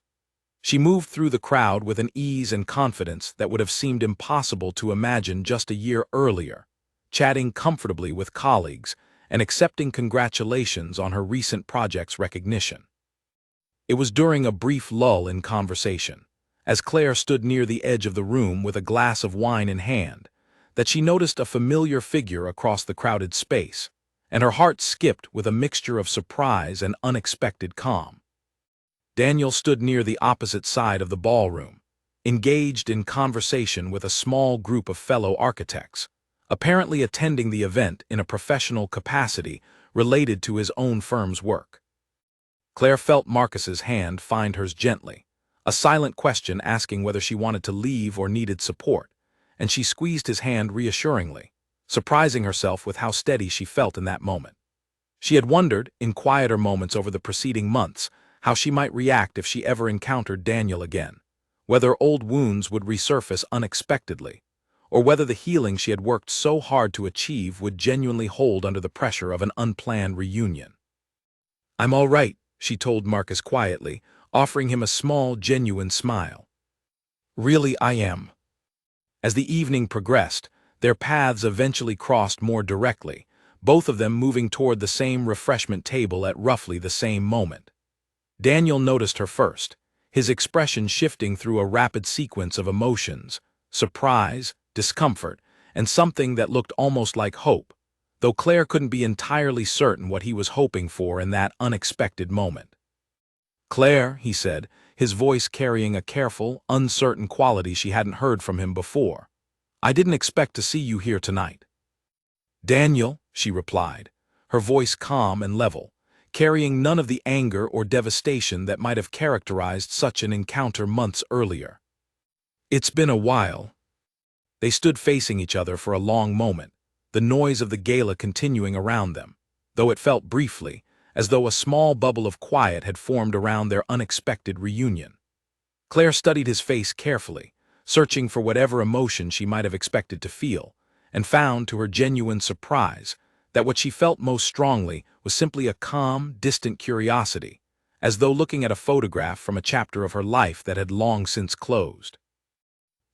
She moved through the crowd with an ease and confidence that would have seemed impossible to imagine just a year earlier, chatting comfortably with colleagues and accepting congratulations on her recent project's recognition. It was during a brief lull in conversation, as Claire stood near the edge of the room with a glass of wine in hand, that she noticed a familiar figure across the crowded space, and her heart skipped with a mixture of surprise and unexpected calm. Daniel stood near the opposite side of the ballroom, engaged in conversation with a small group of fellow architects, apparently attending the event in a professional capacity related to his own firm's work. Claire felt Marcus's hand find hers gently, a silent question asking whether she wanted to leave or needed support, and she squeezed his hand reassuringly, surprising herself with how steady she felt in that moment. She had wondered, in quieter moments over the preceding months, how she might react if she ever encountered Daniel again, whether old wounds would resurface unexpectedly, or whether the healing she had worked so hard to achieve would genuinely hold under the pressure of an unplanned reunion. "I'm all right," she told Marcus quietly, offering him a small, genuine smile. "Really, I am." As the evening progressed, their paths eventually crossed more directly, both of them moving toward the same refreshment table at roughly the same moment. Daniel noticed her first, his expression shifting through a rapid sequence of emotions, surprise, discomfort, and something that looked almost like hope, though Claire couldn't be entirely certain what he was hoping for in that unexpected moment. "Claire," he said, his voice carrying a careful, uncertain quality she hadn't heard from him before, "I didn't expect to see you here tonight." "Daniel," she replied, her voice calm and level, carrying none of the anger or devastation that might have characterized such an encounter months earlier. "It's been a while." They stood facing each other for a long moment, the noise of the gala continuing around them, though it felt briefly, as though a small bubble of quiet had formed around their unexpected reunion. Claire studied his face carefully, searching for whatever emotion she might have expected to feel, and found, to her genuine surprise, that what she felt most strongly was simply a calm, distant curiosity, as though looking at a photograph from a chapter of her life that had long since closed.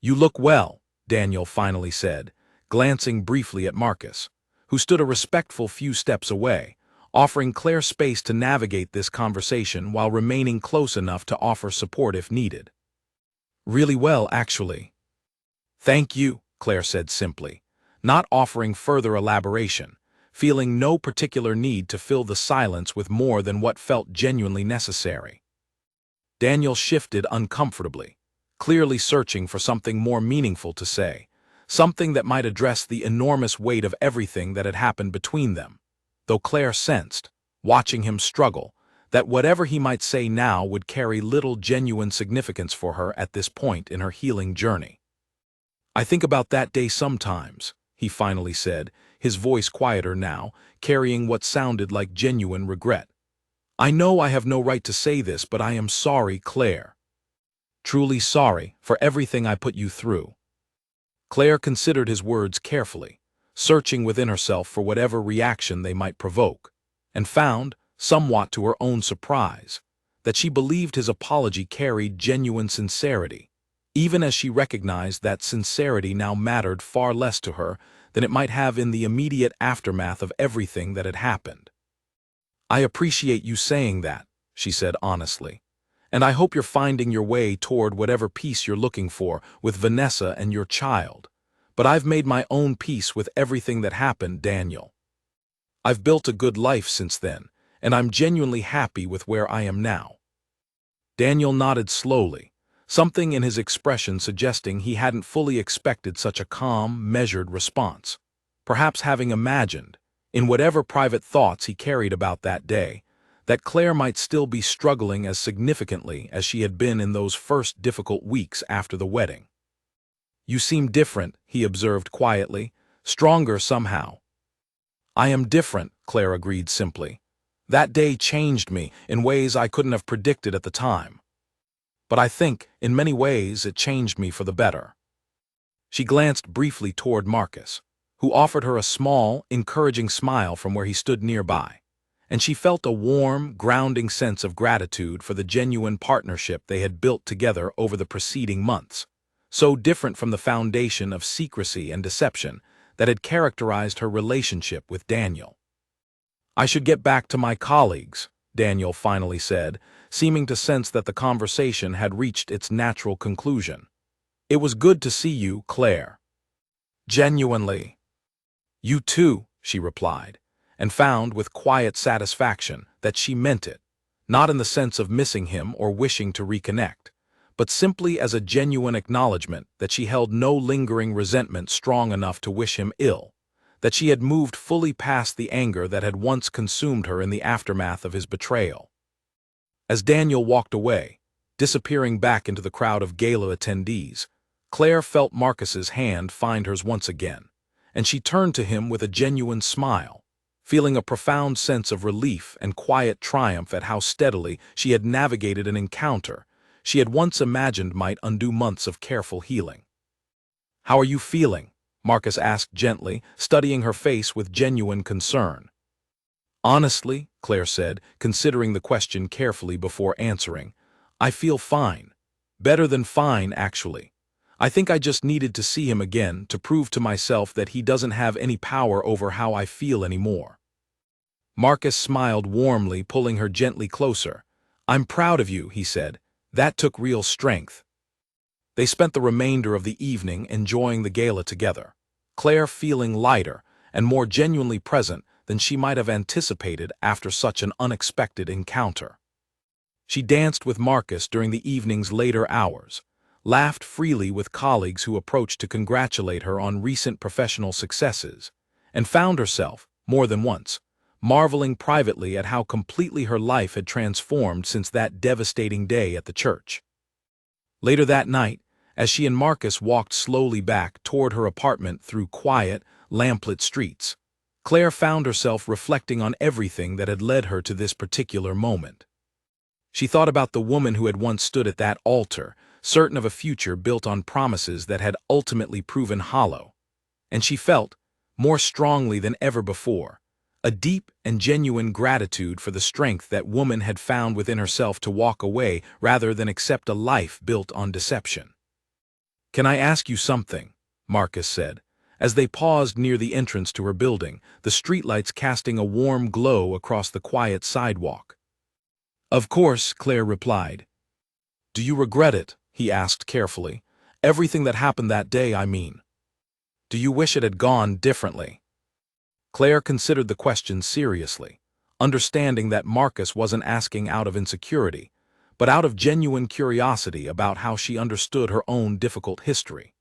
"You look well," Daniel finally said, glancing briefly at Marcus, who stood a respectful few steps away, offering Claire space to navigate this conversation while remaining close enough to offer support if needed. "Really well, actually." "Thank you," Claire said simply, not offering further elaboration, feeling no particular need to fill the silence with more than what felt genuinely necessary. Daniel shifted uncomfortably, clearly searching for something more meaningful to say, something that might address the enormous weight of everything that had happened between them, though Claire sensed, watching him struggle, that whatever he might say now would carry little genuine significance for her at this point in her healing journey. "I think about that day sometimes," he finally said, his voice quieter now, carrying what sounded like genuine regret. "I know I have no right to say this, but I am sorry, Claire. Truly sorry for everything I put you through." Claire considered his words carefully, searching within herself for whatever reaction they might provoke, and found, somewhat to her own surprise, that she believed his apology carried genuine sincerity, even as she recognized that sincerity now mattered far less to her than it might have in the immediate aftermath of everything that had happened. "I appreciate you saying that," she said honestly, "and I hope you're finding your way toward whatever peace you're looking for with Vanessa and your child. But I've made my own peace with everything that happened, Daniel. I've built a good life since then, and I'm genuinely happy with where I am now." Daniel nodded slowly, something in his expression suggesting he hadn't fully expected such a calm, measured response, perhaps having imagined, in whatever private thoughts he carried about that day, that Claire might still be struggling as significantly as she had been in those first difficult weeks after the wedding. "You seem different," he observed quietly, "stronger somehow." "I am different," Claire agreed simply. "That day changed me in ways I couldn't have predicted at the time. But I think, in many ways, it changed me for the better." She glanced briefly toward Marcus, who offered her a small, encouraging smile from where he stood nearby, and she felt a warm, grounding sense of gratitude for the genuine partnership they had built together over the preceding months, so different from the foundation of secrecy and deception that had characterized her relationship with Daniel. "I should get back to my colleagues," Daniel finally said, seeming to sense that the conversation had reached its natural conclusion. "It was good to see you, Claire." "Genuinely." "You too," she replied, and found with quiet satisfaction that she meant it, not in the sense of missing him or wishing to reconnect, but simply as a genuine acknowledgement that she held no lingering resentment strong enough to wish him ill, that she had moved fully past the anger that had once consumed her in the aftermath of his betrayal. As Daniel walked away, disappearing back into the crowd of gala attendees, Claire felt Marcus's hand find hers once again, and she turned to him with a genuine smile, feeling a profound sense of relief and quiet triumph at how steadily she had navigated an encounter she had once imagined might undo months of careful healing. "How are you feeling?" Marcus asked gently, studying her face with genuine concern. "Honestly," Claire said, considering the question carefully before answering, "I feel fine. Better than fine, actually. I think I just needed to see him again to prove to myself that he doesn't have any power over how I feel anymore." Marcus smiled warmly, pulling her gently closer. "I'm proud of you," he said. "That took real strength." They spent the remainder of the evening enjoying the gala together, Claire feeling lighter and more genuinely present than she might have anticipated after such an unexpected encounter. She danced with Marcus during the evening's later hours, laughed freely with colleagues who approached to congratulate her on recent professional successes, and found herself, more than once, marveling privately at how completely her life had transformed since that devastating day at the church. Later that night, as she and Marcus walked slowly back toward her apartment through quiet, lamplit streets, Claire found herself reflecting on everything that had led her to this particular moment. She thought about the woman who had once stood at that altar, certain of a future built on promises that had ultimately proven hollow, and she felt, more strongly than ever before, a deep and genuine gratitude for the strength that woman had found within herself to walk away rather than accept a life built on deception. "Can I ask you something?" Marcus said, as they paused near the entrance to her building, the streetlights casting a warm glow across the quiet sidewalk. "Of course," Claire replied. "Do you regret it?" he asked carefully. "Everything that happened that day, I mean. Do you wish it had gone differently?" Claire considered the question seriously, understanding that Marcus wasn't asking out of insecurity, but out of genuine curiosity about how she understood her own difficult history.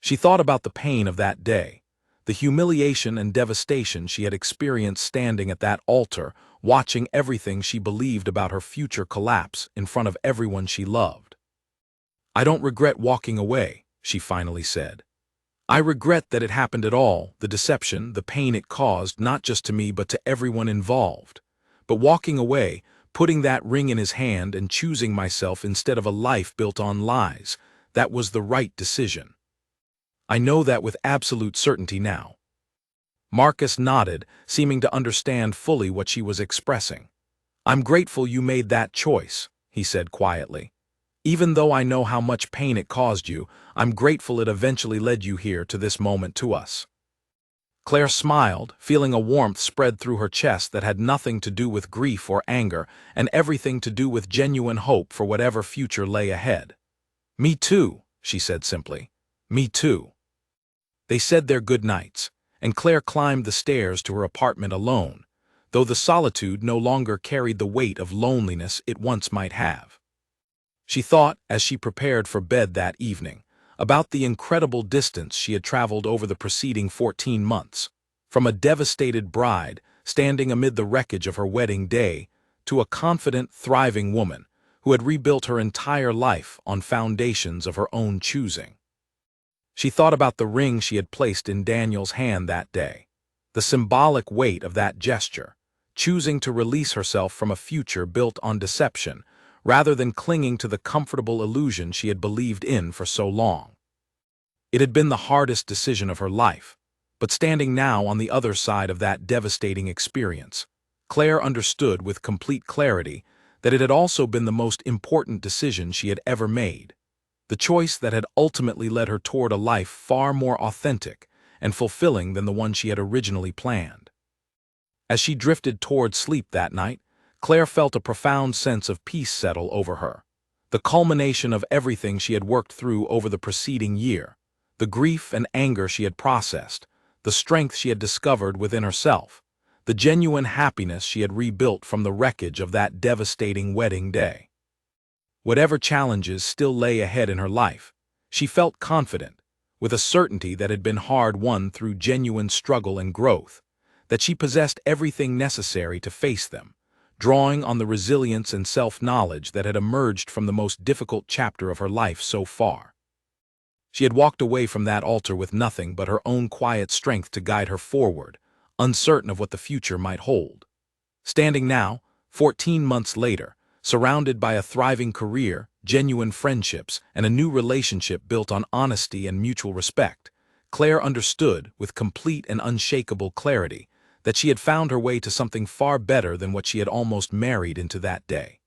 She thought about the pain of that day, the humiliation and devastation she had experienced standing at that altar, watching everything she believed about her future collapse in front of everyone she loved. "I don't regret walking away," she finally said. "I regret that it happened at all, the deception, the pain it caused, not just to me but to everyone involved. But walking away, putting that ring in his hand and choosing myself instead of a life built on lies, that was the right decision. I know that with absolute certainty now." Marcus nodded, seeming to understand fully what she was expressing. "I'm grateful you made that choice," he said quietly. "Even though I know how much pain it caused you, I'm grateful it eventually led you here to this moment to us." Claire smiled, feeling a warmth spread through her chest that had nothing to do with grief or anger and everything to do with genuine hope for whatever future lay ahead. "Me too," she said simply. "Me too." They said their good nights, and Claire climbed the stairs to her apartment alone, though the solitude no longer carried the weight of loneliness it once might have. She thought, as she prepared for bed that evening, about the incredible distance she had traveled over the preceding 14 months, from a devastated bride standing amid the wreckage of her wedding day to a confident, thriving woman who had rebuilt her entire life on foundations of her own choosing. She thought about the ring she had placed in Daniel's hand that day, the symbolic weight of that gesture, choosing to release herself from a future built on deception, rather than clinging to the comfortable illusion she had believed in for so long. It had been the hardest decision of her life, but standing now on the other side of that devastating experience, Claire understood with complete clarity that it had also been the most important decision she had ever made, the choice that had ultimately led her toward a life far more authentic and fulfilling than the one she had originally planned. As she drifted toward sleep that night, Claire felt a profound sense of peace settle over her, the culmination of everything she had worked through over the preceding year, the grief and anger she had processed, the strength she had discovered within herself, the genuine happiness she had rebuilt from the wreckage of that devastating wedding day. Whatever challenges still lay ahead in her life, she felt confident, with a certainty that had been hard-won through genuine struggle and growth, that she possessed everything necessary to face them, drawing on the resilience and self-knowledge that had emerged from the most difficult chapter of her life so far. She had walked away from that altar with nothing but her own quiet strength to guide her forward, uncertain of what the future might hold. Standing now, 14 months later, surrounded by a thriving career, genuine friendships, and a new relationship built on honesty and mutual respect, Claire understood, with complete and unshakable clarity, that she had found her way to something far better than what she had almost married into that day.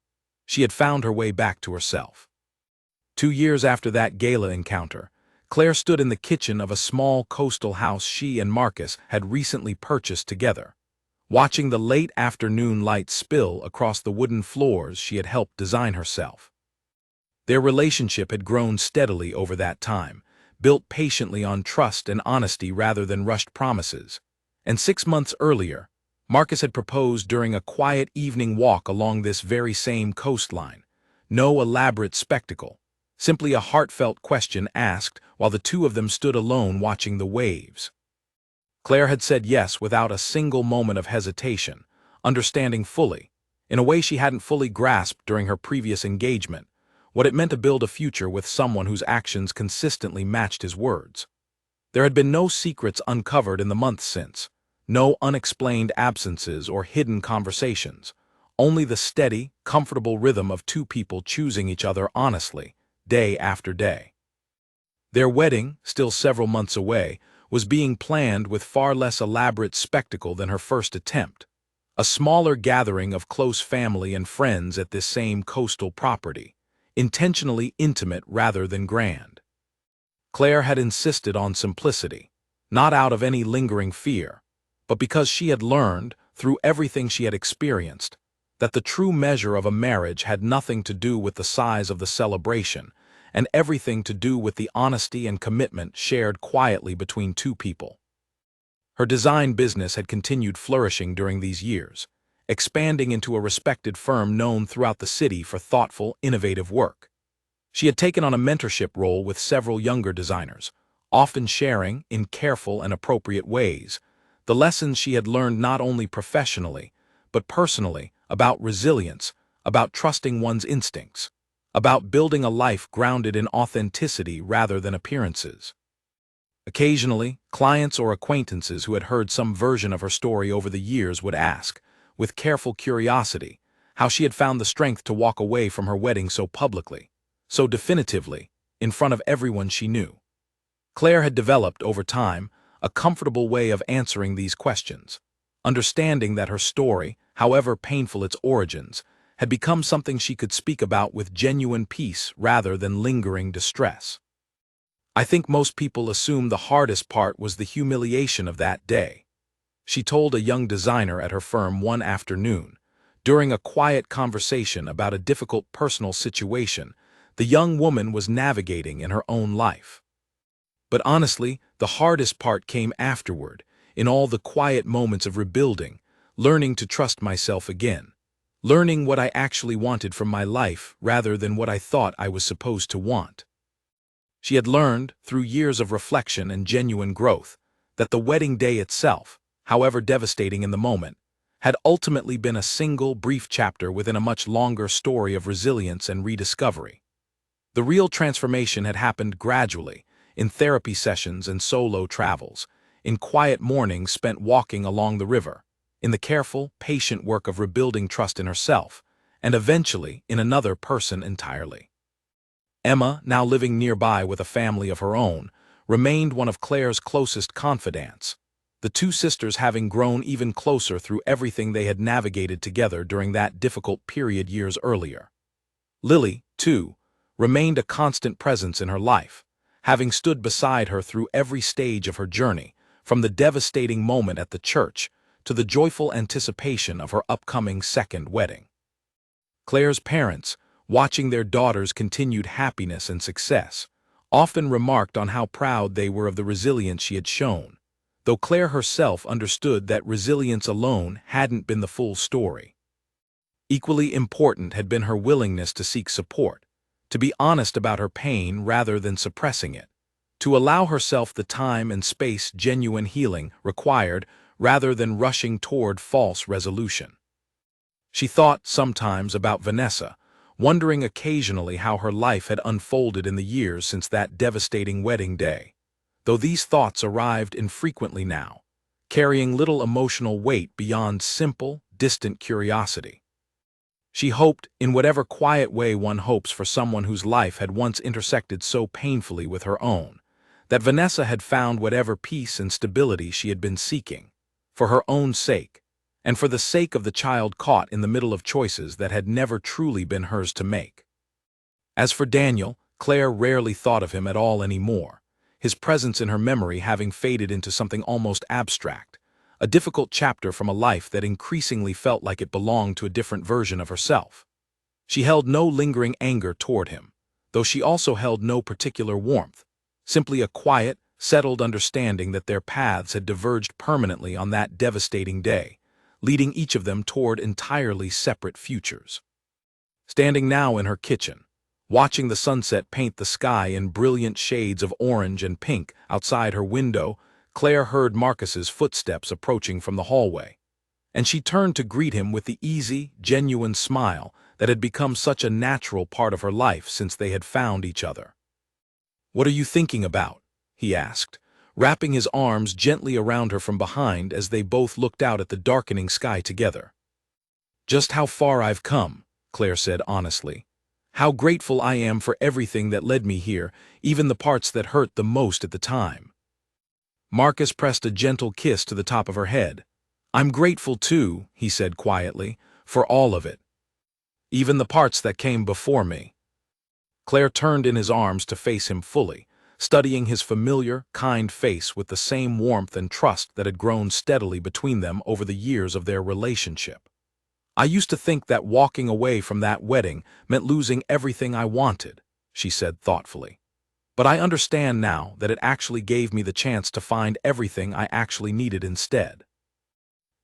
She had found her way back to herself. 2 years after that gala encounter, Claire stood in the kitchen of a small coastal house she and Marcus had recently purchased together, watching the late afternoon light spill across the wooden floors she had helped design herself. Their relationship had grown steadily over that time, built patiently on trust and honesty rather than rushed promises, and 6 months earlier, Marcus had proposed during a quiet evening walk along this very same coastline. No elaborate spectacle, simply a heartfelt question asked while the two of them stood alone watching the waves. Claire had said yes without a single moment of hesitation, understanding fully, in a way she hadn't fully grasped during her previous engagement, what it meant to build a future with someone whose actions consistently matched his words. There had been no secrets uncovered in the months since, no unexplained absences or hidden conversations, only the steady, comfortable rhythm of two people choosing each other honestly, day after day. Their wedding, still several months away, was being planned with far less elaborate spectacle than her first attempt, a smaller gathering of close family and friends at this same coastal property, intentionally intimate rather than grand. Claire had insisted on simplicity, not out of any lingering fear, but because she had learned, through everything she had experienced, that the true measure of a marriage had nothing to do with the size of the celebration, and everything to do with the honesty and commitment shared quietly between two people. Her design business had continued flourishing during these years, expanding into a respected firm known throughout the city for thoughtful, innovative work. She had taken on a mentorship role with several younger designers, often sharing, in careful and appropriate ways, the lessons she had learned not only professionally, but personally, about resilience, about trusting one's instincts, about building a life grounded in authenticity rather than appearances. Occasionally, clients or acquaintances who had heard some version of her story over the years would ask, with careful curiosity, how she had found the strength to walk away from her wedding so publicly, so definitively, in front of everyone she knew. Claire had developed, over time, a comfortable way of answering these questions, understanding that her story, however painful its origins, had become something she could speak about with genuine peace rather than lingering distress. I think most people assume the hardest part was the humiliation of that day. She told a young designer at her firm one afternoon, during a quiet conversation about a difficult personal situation the young woman was navigating in her own life. But honestly, the hardest part came afterward, in all the quiet moments of rebuilding, learning to trust myself again, learning what I actually wanted from my life rather than what I thought I was supposed to want. She had learned, through years of reflection and genuine growth, that the wedding day itself, however devastating in the moment, had ultimately been a single, brief chapter within a much longer story of resilience and rediscovery. The real transformation had happened gradually, in therapy sessions and solo travels, in quiet mornings spent walking along the river, in the careful, patient work of rebuilding trust in herself, and eventually in another person entirely. Emma, now living nearby with a family of her own, remained one of Claire's closest confidants, the two sisters having grown even closer through everything they had navigated together during that difficult period years earlier. Lily, too, remained a constant presence in her life, having stood beside her through every stage of her journey, from the devastating moment at the church to the joyful anticipation of her upcoming second wedding. Claire's parents, watching their daughter's continued happiness and success, often remarked on how proud they were of the resilience she had shown, though Claire herself understood that resilience alone hadn't been the full story. Equally important had been her willingness to seek support, to be honest about her pain rather than suppressing it, to allow herself the time and space genuine healing required rather than rushing toward false resolution. She thought sometimes about Vanessa, wondering occasionally how her life had unfolded in the years since that devastating wedding day, though these thoughts arrived infrequently now, carrying little emotional weight beyond simple, distant curiosity. She hoped, in whatever quiet way one hopes for someone whose life had once intersected so painfully with her own, that Vanessa had found whatever peace and stability she had been seeking, for her own sake, and for the sake of the child caught in the middle of choices that had never truly been hers to make. As for Daniel, Claire rarely thought of him at all anymore, his presence in her memory having faded into something almost abstract, a difficult chapter from a life that increasingly felt like it belonged to a different version of herself. She held no lingering anger toward him, though she also held no particular warmth, simply a quiet, settled understanding that their paths had diverged permanently on that devastating day, leading each of them toward entirely separate futures. Standing now in her kitchen, watching the sunset paint the sky in brilliant shades of orange and pink outside her window, Claire heard Marcus's footsteps approaching from the hallway, and she turned to greet him with the easy, genuine smile that had become such a natural part of her life since they had found each other. "What are you thinking about?" he asked, wrapping his arms gently around her from behind as they both looked out at the darkening sky together. "Just how far I've come," Claire said honestly. "How grateful I am for everything that led me here, even the parts that hurt the most at the time." Marcus pressed a gentle kiss to the top of her head. "I'm grateful too," he said quietly, "for all of it. Even the parts that came before me." Claire turned in his arms to face him fully, studying his familiar, kind face with the same warmth and trust that had grown steadily between them over the years of their relationship. "I used to think that walking away from that wedding meant losing everything I wanted," she said thoughtfully. "But I understand now that it actually gave me the chance to find everything I actually needed instead."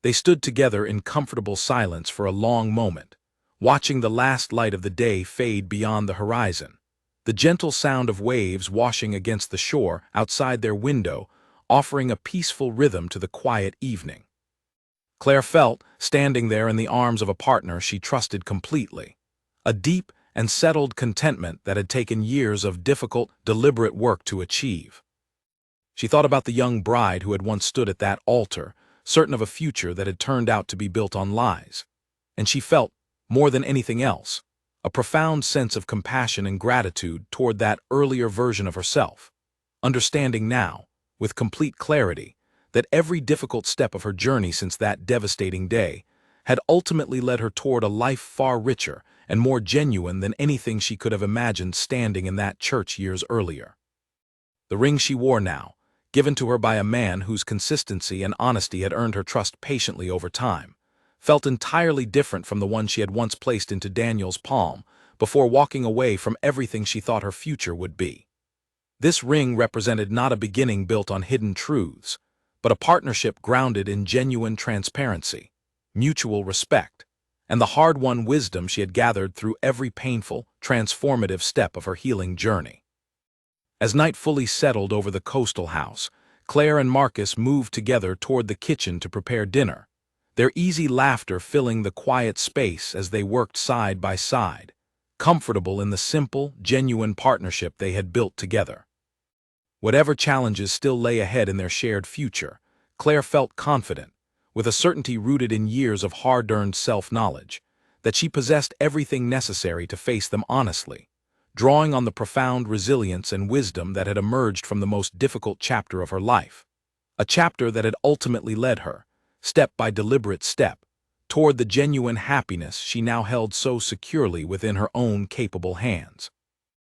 They stood together in comfortable silence for a long moment, watching the last light of the day fade beyond the horizon, the gentle sound of waves washing against the shore outside their window offering a peaceful rhythm to the quiet evening. Claire felt, standing there in the arms of a partner she trusted completely, a deep and settled contentment that had taken years of difficult, deliberate work to achieve. She thought about the young bride who had once stood at that altar, certain of a future that had turned out to be built on lies, and she felt, more than anything else, a profound sense of compassion and gratitude toward that earlier version of herself, understanding now, with complete clarity, that every difficult step of her journey since that devastating day had ultimately led her toward a life far richer and more genuine than anything she could have imagined standing in that church years earlier. The ring she wore now, given to her by a man whose consistency and honesty had earned her trust patiently over time, felt entirely different from the one she had once placed into Daniel's palm before walking away from everything she thought her future would be. This ring represented not a beginning built on hidden truths, but a partnership grounded in genuine transparency, mutual respect, and the hard-won wisdom she had gathered through every painful, transformative step of her healing journey. As night fully settled over the coastal house, Claire and Marcus moved together toward the kitchen to prepare dinner, their easy laughter filling the quiet space as they worked side by side, comfortable in the simple, genuine partnership they had built together. Whatever challenges still lay ahead in their shared future, Claire felt confident, with a certainty rooted in years of hard-earned self-knowledge, that she possessed everything necessary to face them honestly, drawing on the profound resilience and wisdom that had emerged from the most difficult chapter of her life, a chapter that had ultimately led her, step by deliberate step, toward the genuine happiness she now held so securely within her own capable hands.